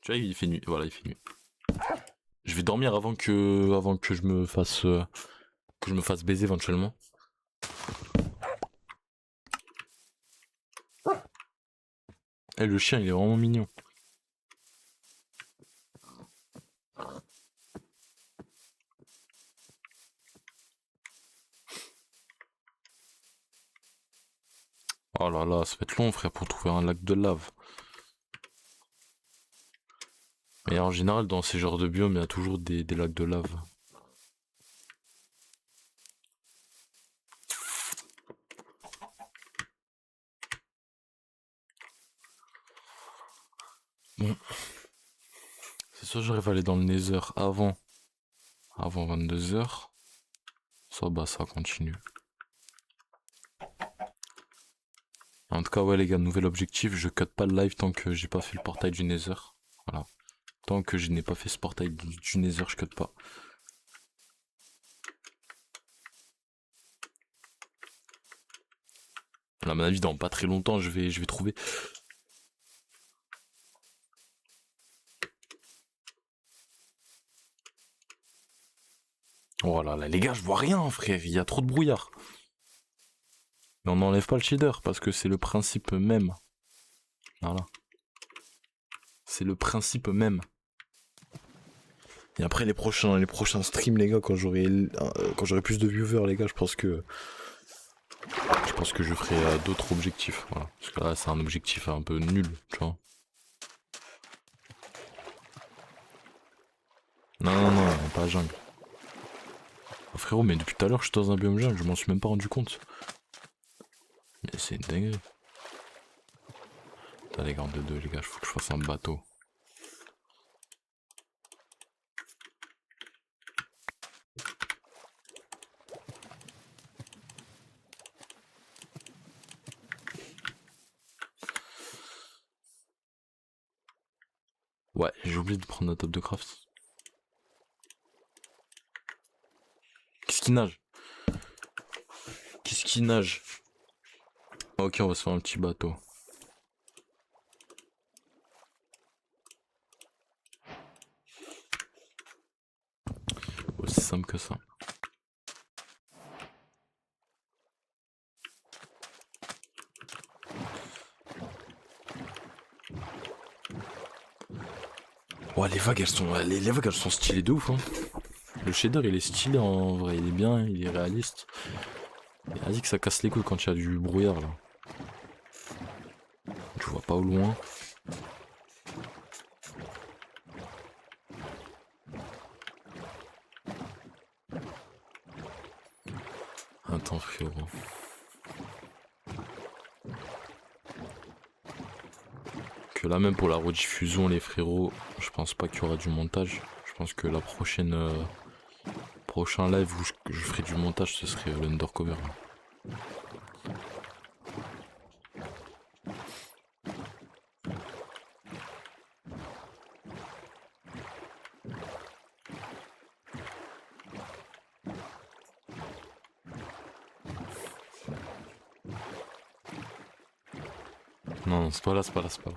Tu vois, il fait nuit, voilà, il fait nuit. Je vais dormir avant que je me fasse baiser éventuellement. Eh, le chien, il est vraiment mignon. Oh là là, ça va être long, frère, pour trouver un lac de lave. Et en général, dans ces genres de biomes, il y a toujours des lacs de lave. Bon. C'est soit j'arrive à aller dans le Nether avant 22h, soit bah ça continue. En tout cas, ouais, les gars, nouvel objectif, je cut pas le live tant que j'ai pas fait le portail du Nether. Voilà. Tant que je n'ai pas fait ce portail du Nether, je cut pas. À mon avis, dans pas très longtemps, je vais trouver. Oh là là, les gars, je vois rien, frère. Il y a trop de brouillard. Mais on n'enlève pas le shader parce que c'est le principe même. Voilà. C'est le principe même. Et après les prochains streams, les gars, quand j'aurai plus de viewers, les gars, je pense que je ferai d'autres objectifs. Voilà. Parce que là, c'est un objectif un peu nul, tu vois. Non, non, non, pas jungle. Oh, frérot, mais depuis tout à l'heure, je suis dans un biome jungle, je m'en suis même pas rendu compte. Mais c'est une dinguerie. Putain, les gars, en 2-2, les gars, faut que je fasse un bateau. Ouais, j'ai oublié de prendre la table de craft. Qu'est-ce qui nage? Qu'est-ce qui nage? Ok, on va se faire un petit bateau. Aussi simple que ça. Ouais, les vagues, les vagues, elles sont stylées de ouf, hein. Le shader, il est stylé en vrai, il est bien, il est réaliste. Et vas-y que ça casse les couilles quand il y a du brouillard, là. Tu vois pas au loin. Attends, frérot. Que là, même pour la rediffusion, les frérots, je pense pas qu'il y aura du montage. Je pense que la prochain live où je ferai du montage, ce serait l'undercover. Non, c'est pas là, c'est pas là, c'est pas là.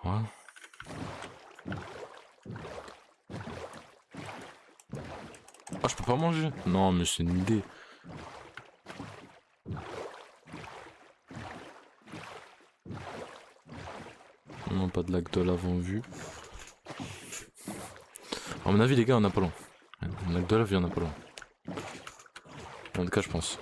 Voilà. Ah, je peux pas manger? Non, mais c'est une idée. Non, pas de lac de lave vue. À mon avis, les gars, on a pas loin. Le lac de lave, il y en a pas loin. En tout cas, je pense.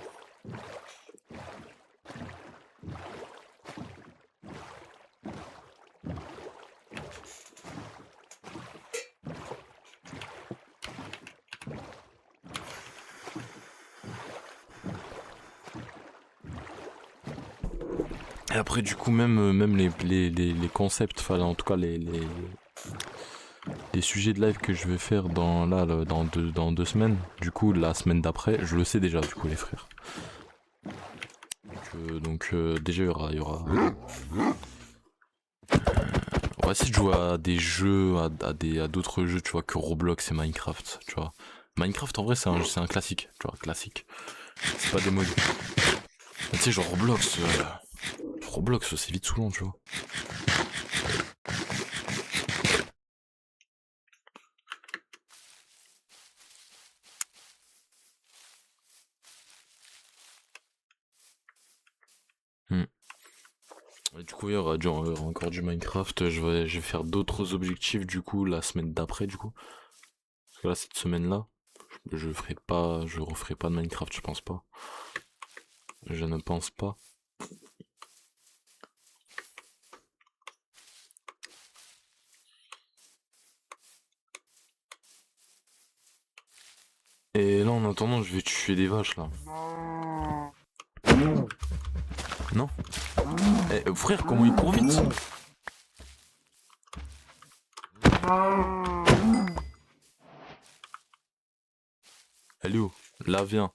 Et après, du coup, même les concepts, enfin, en tout cas, les sujets de live que je vais faire dans 2 semaines, du coup, la semaine d'après, je le sais déjà, du coup, les frères. Donc, déjà, il y aura. On va essayer de jouer à des jeux, à d'autres jeux, tu vois, que Roblox et Minecraft, tu vois. Minecraft, en vrai, c'est un classique, tu vois, classique. C'est pas des modes. Tu sais, genre Roblox, c'est vite saoulant, tu vois. Hmm. Et du coup, il y aura encore du Minecraft. Je vais faire d'autres objectifs, du coup, la semaine d'après, du coup. Parce que là, cette semaine-là, je referai pas de Minecraft, je pense pas. Je ne pense pas. Et là, en attendant, je vais tuer des vaches, là. Non? Eh, frère, comment il court vite? Elle est où? Là, viens.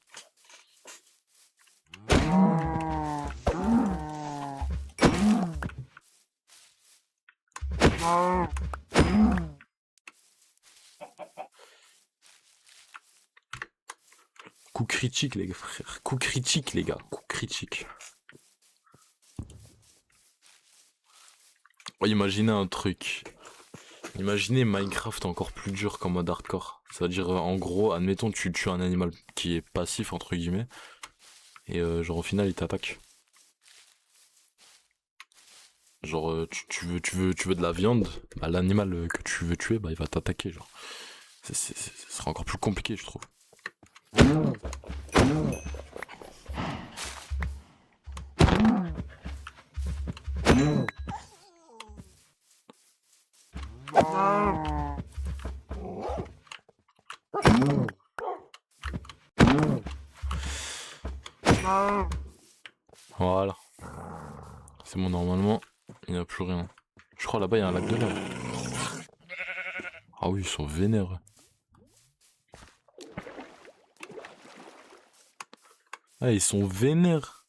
Coup critique les gars, frère. Coup critique les gars, coup critique. Oh, imaginez un truc. Imaginez Minecraft encore plus dur qu'en mode hardcore. C'est-à-dire, en gros, admettons, tu tues un animal qui est passif, entre guillemets, et genre au final, il t'attaque. Genre, tu veux de la viande, bah, l'animal que tu veux tuer, bah, il va t'attaquer, genre. Ce sera encore plus compliqué, je trouve. Voilà. C'est bon, normalement, il n'y a plus rien. Je crois là-bas, il y a un lac de lave. Ah oui, ils sont vénères. Ah, ils sont vénères.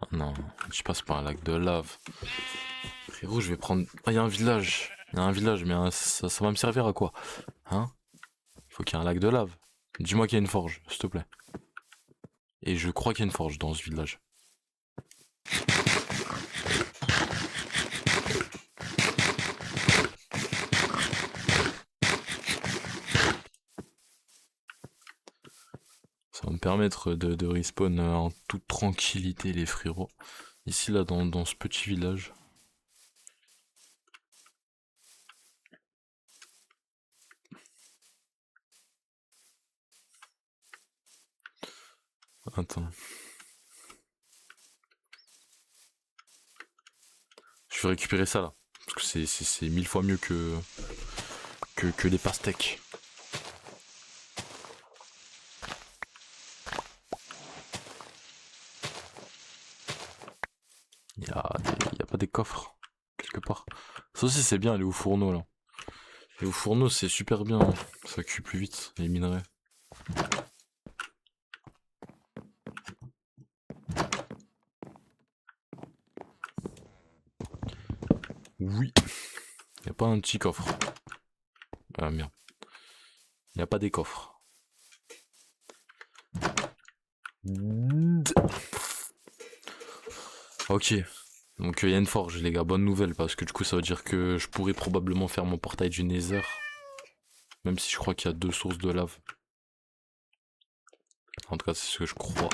Oh non, je passe par un lac de lave. Frérot, je vais prendre... Ah, il y a un village. Il y a un village, mais ça va me servir à quoi? Hein? Il faut qu'il y ait un lac de lave. Dis-moi qu'il y a une forge, s'il te plaît. Et je crois qu'il y a une forge dans ce village. Ça va me permettre de respawn en toute tranquillité, les frérots. Ici, là, dans ce petit village. Attends. Je vais récupérer ça, là. Parce que c'est 1000 fois mieux que les pastèques. Il y a pas des coffres, quelque part. Ça aussi, c'est bien, aller au fourneau, là. Et au fourneau, c'est super bien. Hein. Ça cuit plus vite, les minerais. Oui. Il n'y a pas un petit coffre. Ah merde. Il n'y a pas des coffres. Ok. Donc il y a une forge les gars, bonne nouvelle parce que du coup ça veut dire que je pourrais probablement faire mon portail du Nether. Même si je crois qu'il y a 2 sources de lave. En tout cas c'est ce que je crois.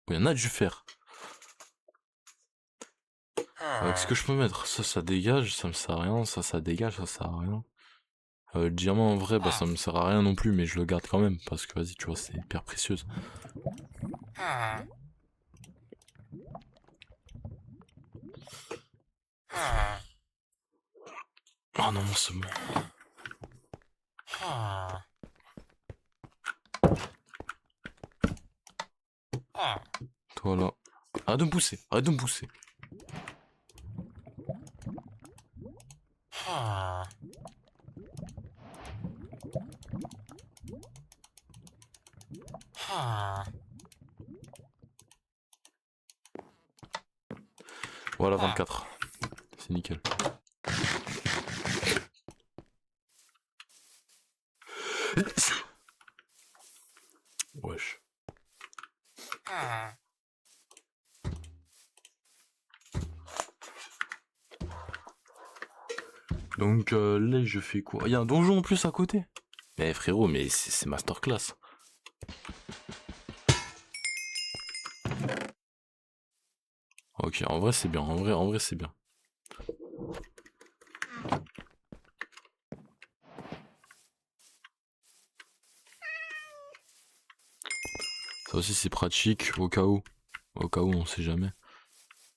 Il y en a du fer. Qu'est-ce que je peux mettre? Ça dégage, ça me sert à rien, ça dégage, ça sert à rien. Le diamant en vrai bah ça me sert à rien non plus mais je le garde quand même parce que vas-y tu vois c'est hyper précieuse. Oh non c'est bon. Toi là. Arrête de me pousser, arrête de me pousser. Voilà 24. C'est nickel. Wesh. Donc là je fais quoi? Il y a un donjon en plus à côté. Mais frérot, mais c'est masterclass. Ok, en vrai c'est bien, en vrai c'est bien. Ça aussi c'est pratique au cas où. Au cas où on sait jamais.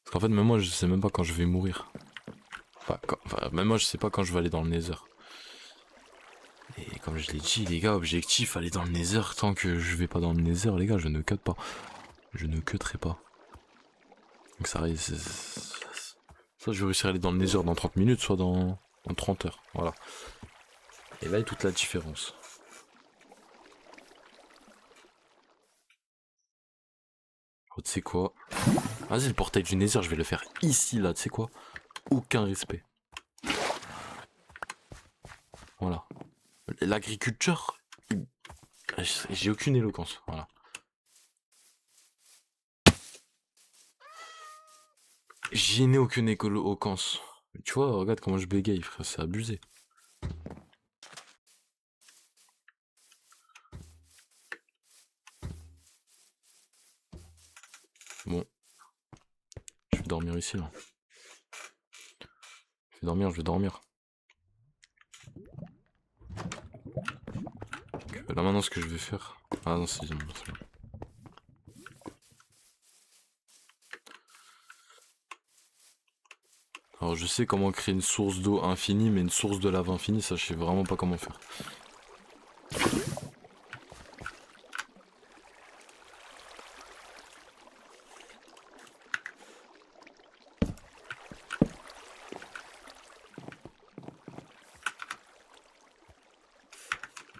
Parce qu'en fait même moi je sais même pas quand je vais mourir. Enfin, même moi je sais pas quand je vais aller dans le Nether. Et comme je l'ai dit les gars, objectif aller dans le Nether, tant que je vais pas dans le Nether les gars je ne cut pas. Je ne cutterai pas. Donc ça soit je vais réussir à aller dans le Nether dans 30 minutes, soit dans 30 heures. Voilà. Et là est toute la différence. Oh, tu sais quoi? Vas-y, le portail du Nether, je vais le faire ici, là, tu sais quoi? Aucun respect. Voilà. L'agriculture, j'ai aucune éloquence, voilà. J'y n'ai aucune éloquence. Tu vois, regarde comment je bégaye, frère, c'est abusé. Bon, je vais dormir ici, là. Je vais dormir. Donc, là maintenant, ce que je vais faire... Ah non, c'est bon. Alors je sais comment créer une source d'eau infinie, mais une source de lave infinie, ça je sais vraiment pas comment faire.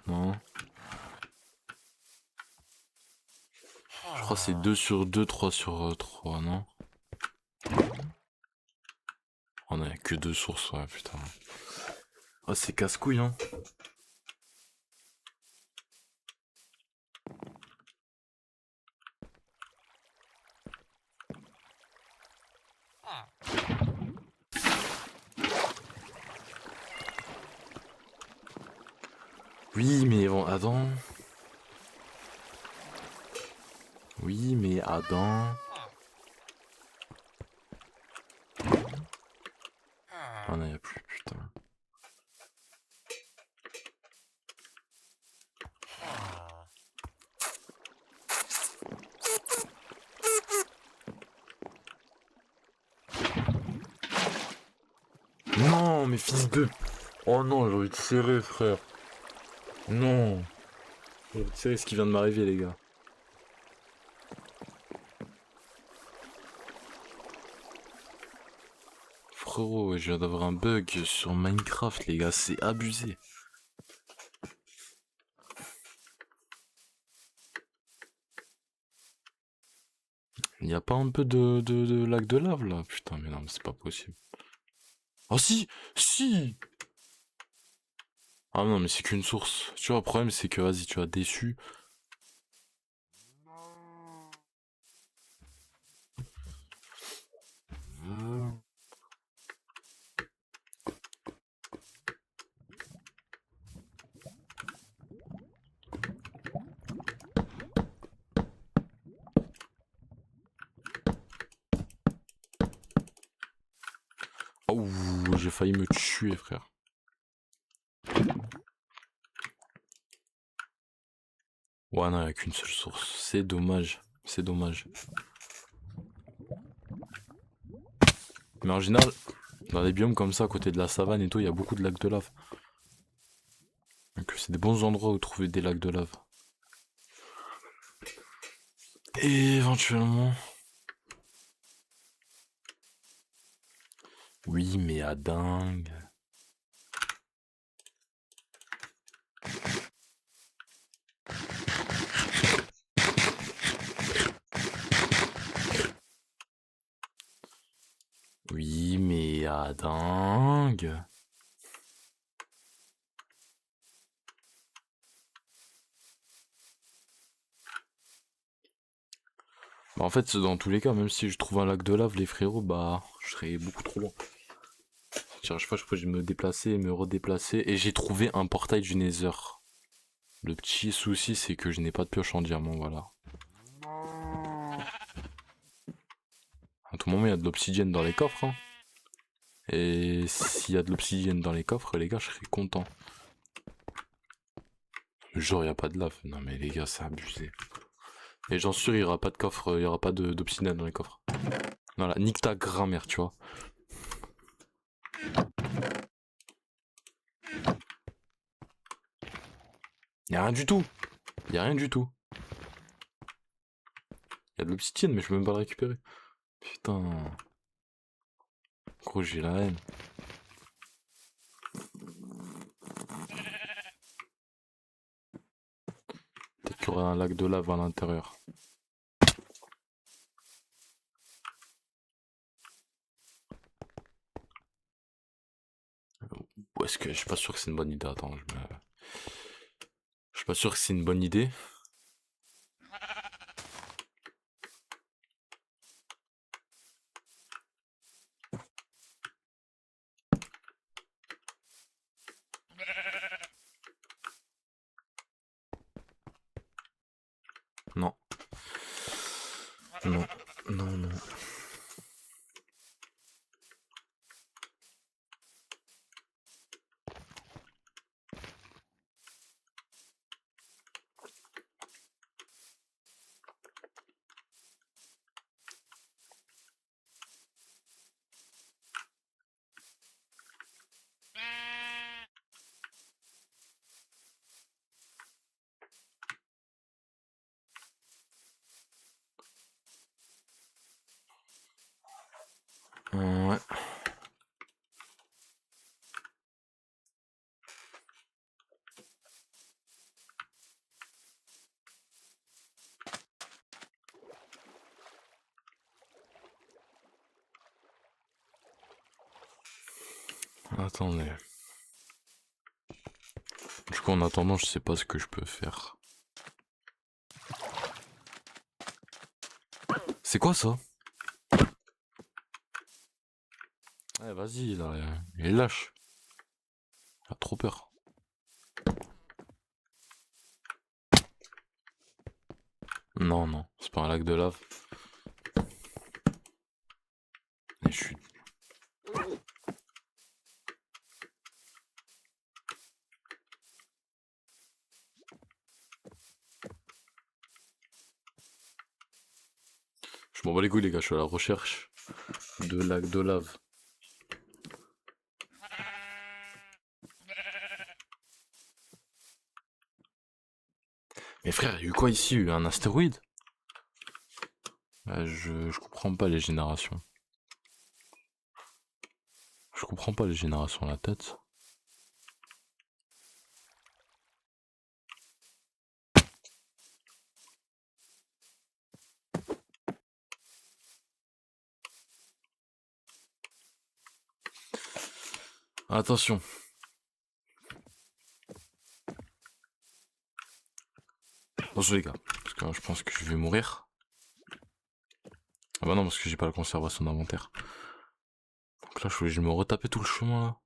Non. Je crois que c'est 2 sur 2, 3 sur 3, non? Oh non, y'a que 2 sources, ouais, putain. Oh, c'est casse-couille, hein. Oui, mais bon, Adam. Oui, mais Adam. Oh non, y'a plus, putain. Non, mais fils de... Oh non, j'ai envie de serrer, frère. Non. J'ai envie de serrer ce qui vient de m'arriver, les gars. Frérot, je viens d'avoir un bug sur Minecraft, les gars, c'est abusé. Y a pas un peu de lac de lave là? Putain, mais non, mais c'est pas possible. Oh si! Si! Ah non, mais c'est qu'une source. Tu vois, le problème c'est que, vas-y, tu as déçu. Oh, j'ai failli me tuer, frère. Ouais, non, y a qu'une seule source. C'est dommage. C'est dommage. Mais en général, dans des biomes comme ça, à côté de la savane et tout, il y a beaucoup de lacs de lave. Donc c'est des bons endroits où trouver des lacs de lave. Et éventuellement... Oui, mais à dingue. Oui, mais à dingue. Bah en fait, dans tous les cas, même si je trouve un lac de lave, les frérots, bah, je serais beaucoup trop loin. Chaque fois, je peux me déplacer, me redéplacer, et j'ai trouvé un portail du Nether. Le petit souci, c'est que je n'ai pas de pioche en diamant, voilà. À tout moment, il y a de l'obsidienne dans les coffres, hein. Et s'il y a de l'obsidienne dans les coffres, les gars, je serais content. Genre, il n'y a pas de lave. Non, mais les gars, c'est abusé. Et j'en suis sûr, il n'y aura pas de coffre, il n'y aura pas d'obsidienne dans les coffres. Voilà, nique ta grand-mère, tu vois. Y a rien du tout. Y a rien du tout. Y a de l'obsidienne, mais je peux même pas le récupérer. Putain. Gros, j'ai la haine. Peut-être qu'il y aurait un lac de lave à l'intérieur. est-ce que je suis pas sûr que c'est une bonne idée. Attends, je suis pas sûr que c'est une bonne idée. Non. Non, non, non. Ouais. Attendez. Du coup, en attendant, je sais pas ce que je peux faire. C'est quoi ça? Ouais, vas-y, là, il est lâche. Il a trop peur. Non, non, c'est pas un lac de lave. Et je suis... Je m'en bats les couilles, les gars, je suis à la recherche de lac de lave. Mais frère, il y a eu quoi ici? Il y a eu un astéroïde? Je comprends pas les générations. Je comprends pas les générations à la tête. Attention. Attention les gars, parce que je pense que je vais mourir. Ah bah non, parce que j'ai pas la conservation d'inventaire. Donc là, je vais me retaper tout le chemin là.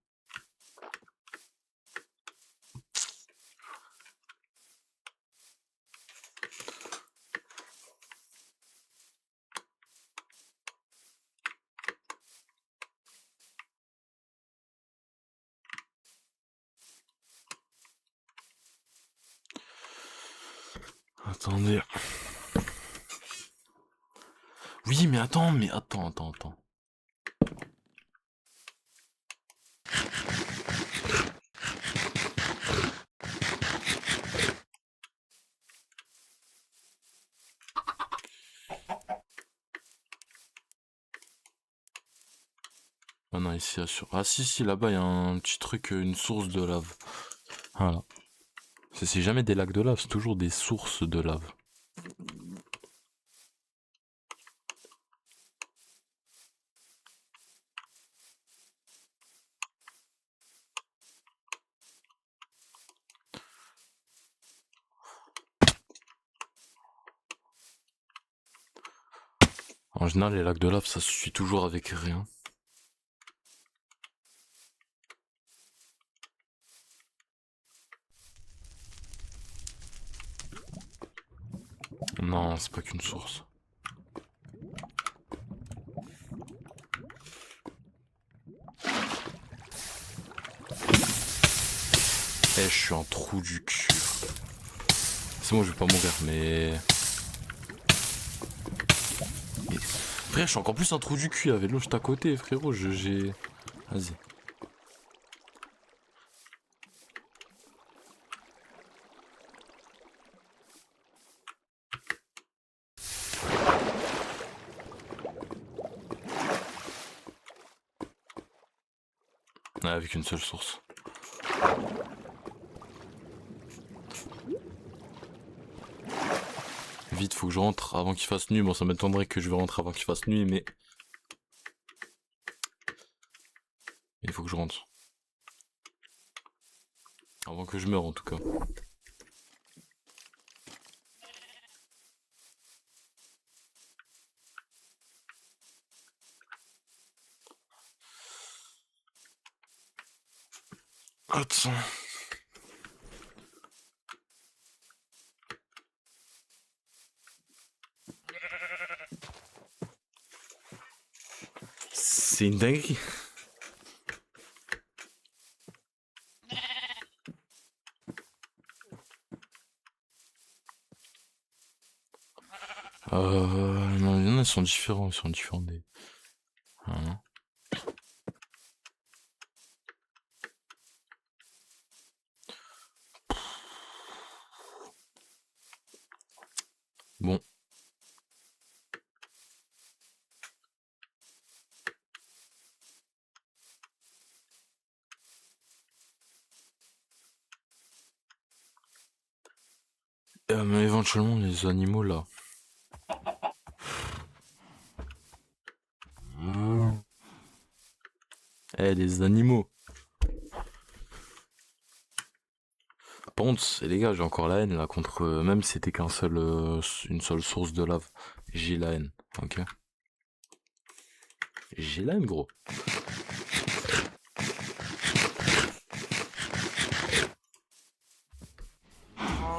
Attendez. Oui, mais attends. Ah non, ici, assure. Ah si, là-bas, il y a un petit truc, une source de lave. Voilà. C'est jamais des lacs de lave, c'est toujours des sources de lave. En général, les lacs de lave, ça se suit toujours avec rien. Non, c'est pas qu'une source. Eh, je suis un trou du cul. C'est bon, je vais pas mourir, mais... Frère, je suis encore plus un trou du cul avec l'eau juste à côté, frérot. J'ai... Vas-y. Ouais, avec une seule source. Vite, faut que je rentre avant qu'il fasse nuit. Bon, ça m'étonnerait que je vais rentrer avant qu'il fasse nuit, mais... Il faut que je rentre. Avant que je meure en tout cas. Attends. C'est une dinguerie. Non, il y en a, ils sont différents, des... Hein. Bon. Mais éventuellement, les animaux, là. Les animaux. Par contre, les gars, j'ai encore la haine, là, contre... même si c'était qu'un seul... une seule source de lave. J'ai la haine, ok? J'ai la haine, gros.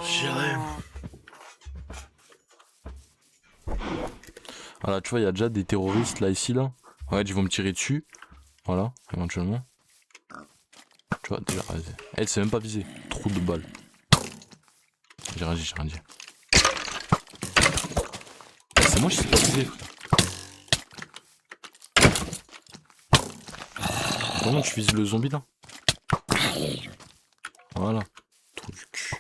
J'ai la haine. Voilà, tu vois, il y a déjà des terroristes, là, ici, là. Ouais, ils vont me tirer dessus. Voilà, éventuellement. Tu vois, déjà, vas-y. Elle s'est même pas visée. Trou de balle. J'ai rien dit. C'est moi, je sais pas viser, frère. Comment tu vises le zombie, là? Voilà. Trou du cul.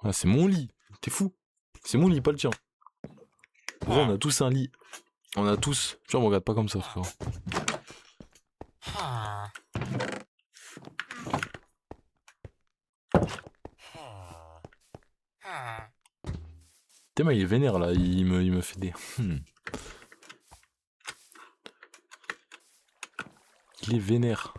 Ah, c'est mon lit. T'es fou. C'est mon lit, pas le tien. Gros, on a tous un lit. On a tous. Tu vois, me regarde pas comme ça, frère. T'es il est vénère là, il me fait des. Il est vénère.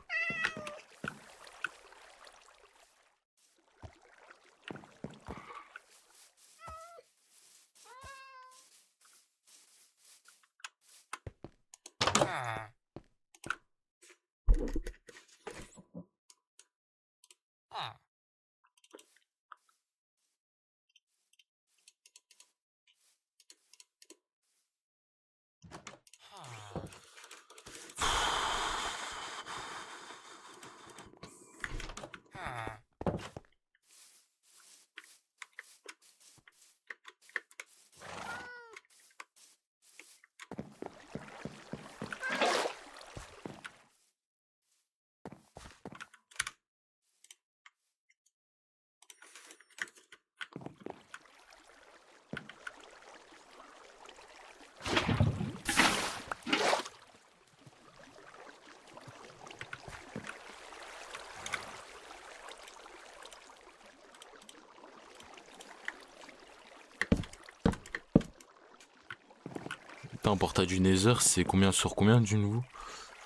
Putain, un portail du Nether, c'est combien sur combien du nouveau?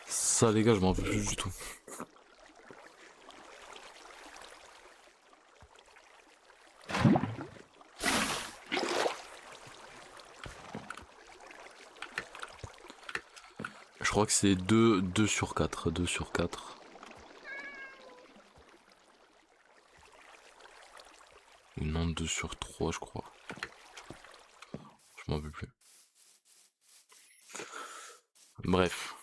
Ça, les gars, je m'en rappelle plus du tout. Je crois que c'est 2 sur 4. 2 sur 4. Ou non, 2 sur 3, je crois. Je m'en rappelle plus. Bref.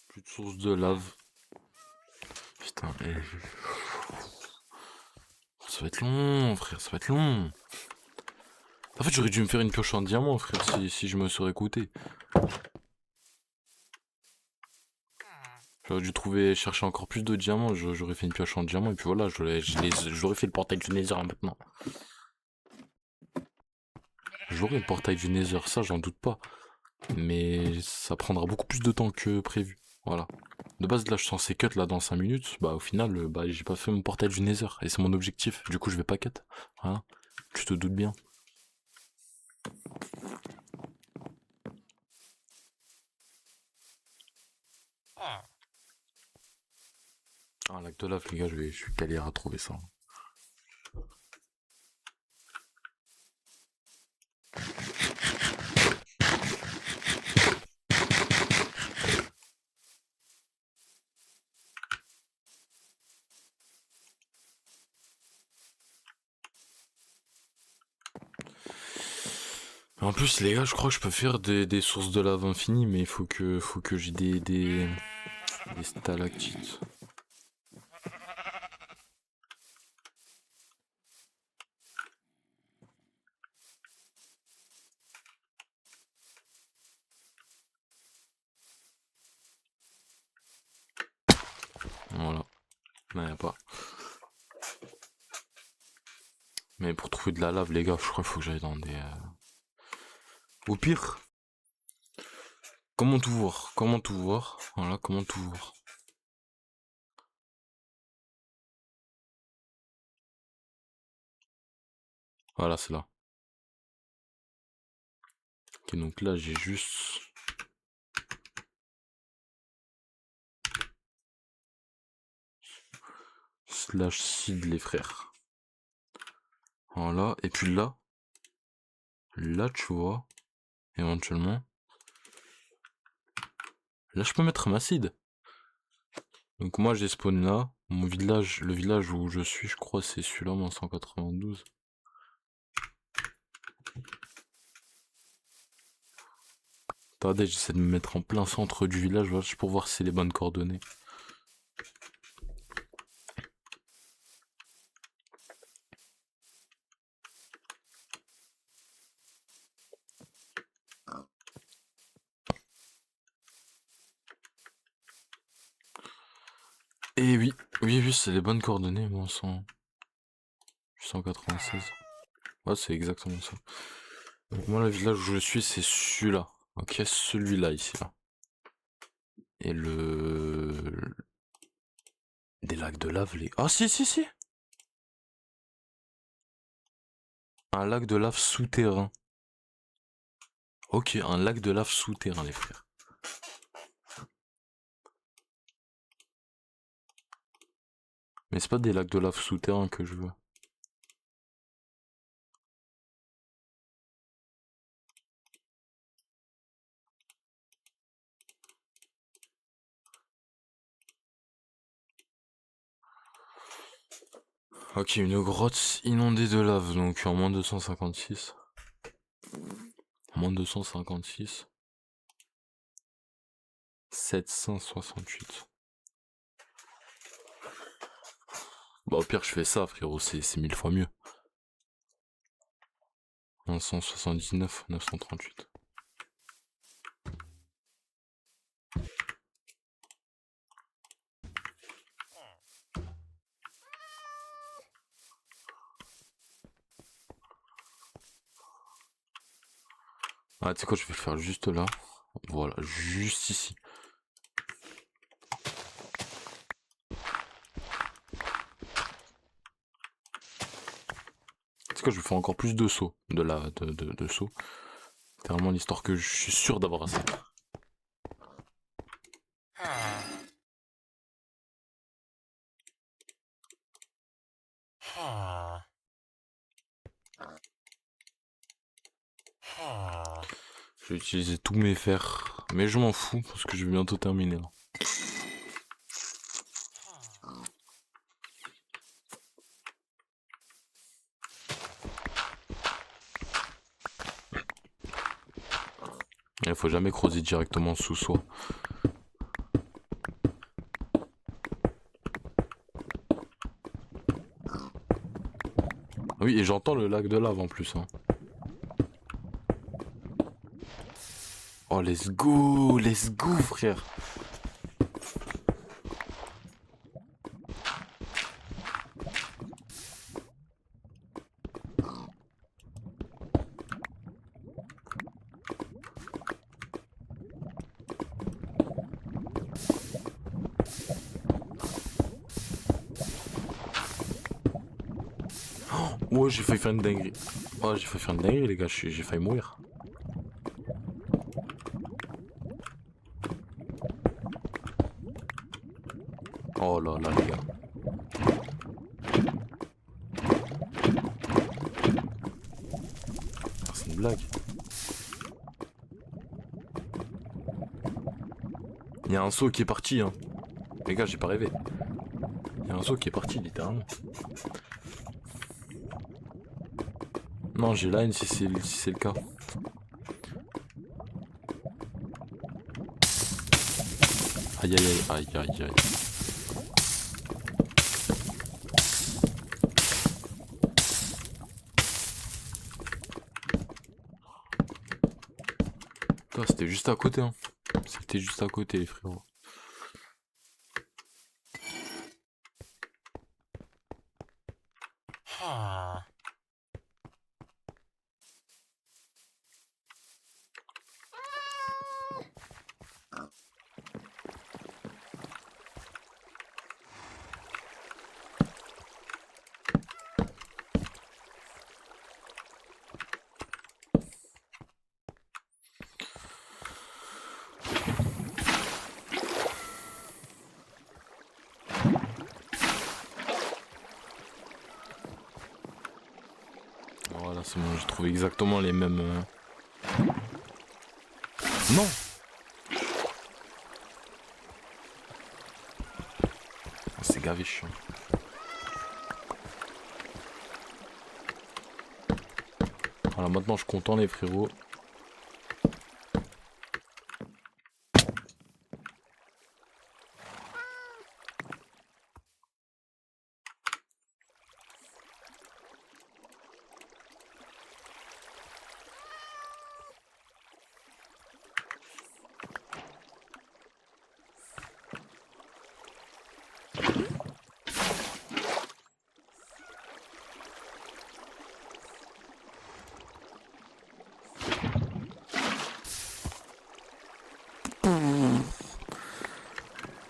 Plus de source de lave. Putain, ça va être long, frère, ça va être long. En fait, j'aurais dû me faire une pioche en diamant, frère, si je me serais écouté. J'aurais dû chercher encore plus de diamants, j'aurais fait une pioche en diamant, et puis voilà, j'aurais fait le portail du Nether maintenant. J'aurai le portail du Nether, ça j'en doute pas. Mais ça prendra beaucoup plus de temps que prévu. Voilà. De base là je suis censé cut là dans 5 minutes. Bah au final bah j'ai pas fait mon portail du Nether. Et c'est mon objectif. Du coup je vais pas cut. Voilà. Tu te doutes bien. Un lac de lave, les gars, je vais galérer à trouver ça. En plus, les gars, je crois que je peux faire des sources de lave infinies, mais il faut que j'ai des stalactites. Voilà. Non, y a pas. Mais pour trouver de la lave, les gars, je crois qu'il faut que j'aille dans des... Au pire, comment tout voir? Comment tout voir? Voilà, comment tout voir? Voilà, c'est là. Ok, donc là, j'ai juste... Slash seed, les frères. Voilà, et puis là, tu vois, éventuellement, là, je peux mettre ma seed. Donc moi, j'ai spawn là. Mon village, le village où je suis, je crois, c'est celui-là, moi, 192. Attendez, j'essaie de me mettre en plein centre du village, voilà, pour voir si c'est les bonnes coordonnées. Et oui, c'est les bonnes coordonnées, moi, 196. Ouais, c'est exactement ça. Donc moi, le village où je suis, c'est celui-là. Ok, celui-là, ici, là. Et des lacs de lave, les... Ah, si! Un lac de lave souterrain. Ok, un lac de lave souterrain, les frères. Mais c'est pas des lacs de lave souterrains que je veux. Ok, une grotte inondée de lave, donc en moins 256. Moins 256. 768. Bah au pire je fais ça frérot, c'est 1000 fois mieux. 179, 938. Ah tu sais quoi, je vais le faire juste là. Voilà, juste ici. Tu sais quoi, je vais faire encore plus de sauts. De sauts. C'est vraiment l'histoire que je suis sûr d'avoir assez. Je vais utiliser tous mes fers, mais je m'en fous parce que je vais bientôt terminer là. Il faut jamais creuser directement sous soi. Oui, et j'entends le lac de lave en plus. Hein. Oh, let's go, frère. Ouais, j'ai failli faire une dinguerie. Oh, j'ai failli faire une dinguerie, les gars, j'ai failli mourir. Oh là là, les gars. Ah, c'est une blague. Il y a un saut qui est parti, hein. Les gars, j'ai pas rêvé. Il y a un saut qui est parti, littéralement. Non, j'ai la haine si c'est le cas. Aïe aïe aïe aïe aïe aïe. Putain, c'était juste à côté, hein. C'était juste à côté, les frérots. Voilà, c'est bon, j'ai trouvé exactement les mêmes... Non! C'est gavé chiant. Voilà, maintenant je suis content, les frérots.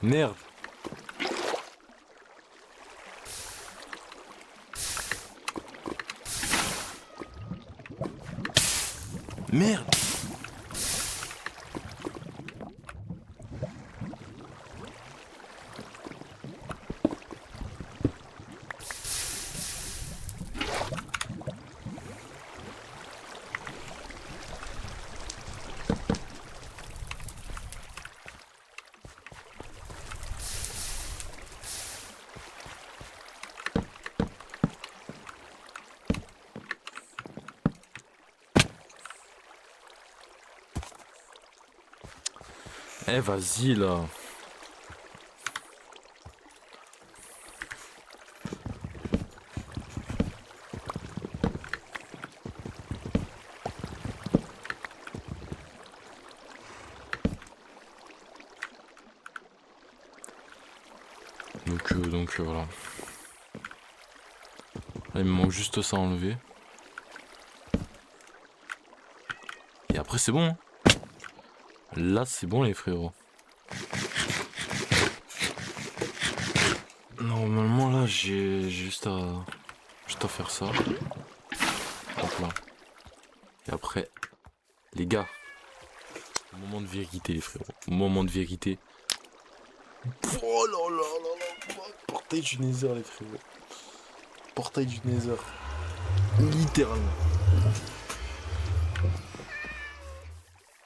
Merde! Merde! Eh, vas-y, là! Donc voilà. Là, il me manque juste ça à enlever. Et après c'est bon, hein. Là c'est bon, les frérots. Normalement là j'ai juste à faire ça. Hop là. Et après, les gars, moment de vérité, les frérots. Moment de vérité. Oh là là là là. Portail du Nether, les frérots. Portail du Nether. Littéralement.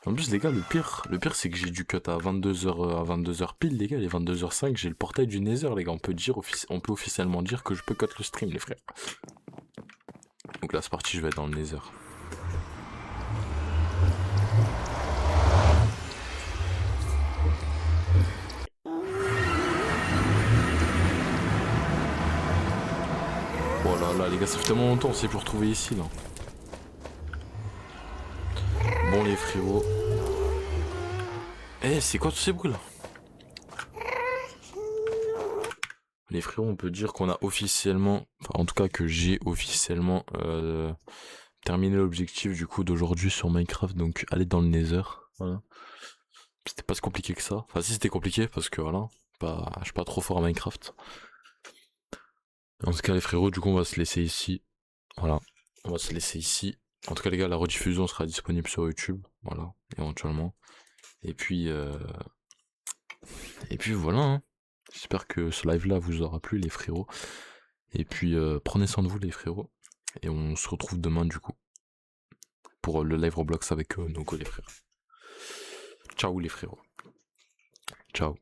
En plus, les gars, le pire c'est que j'ai du cut à 22h pile, les gars. Les 22h05, j'ai le portail du Nether, les gars. On peut officiellement dire que je peux cut le stream, les frères. Donc là, c'est parti, je vais être dans le Nether. Voilà, là, les gars, ça fait tellement longtemps, on s'est plus retrouvé ici, là. Bon, les frérots. Eh, c'est quoi tous ces bruits, là? Les frérots, on peut dire qu'on a officiellement, enfin en tout cas que j'ai officiellement terminé l'objectif du coup d'aujourd'hui sur Minecraft, donc aller dans le Nether. Voilà. C'était pas si compliqué que ça. Enfin si, c'était compliqué parce que voilà, je suis pas trop fort à Minecraft. En tout cas les frérots, du coup on va se laisser ici. Voilà, on va se laisser ici. En tout cas, les gars, la rediffusion sera disponible sur YouTube, voilà, éventuellement. Et puis voilà, hein. J'espère que ce live-là vous aura plu, les frérots. Et puis, prenez soin de vous, les frérots. Et on se retrouve demain, du coup, pour le live Roblox avec nos les frères. Ciao, les frérots. Ciao.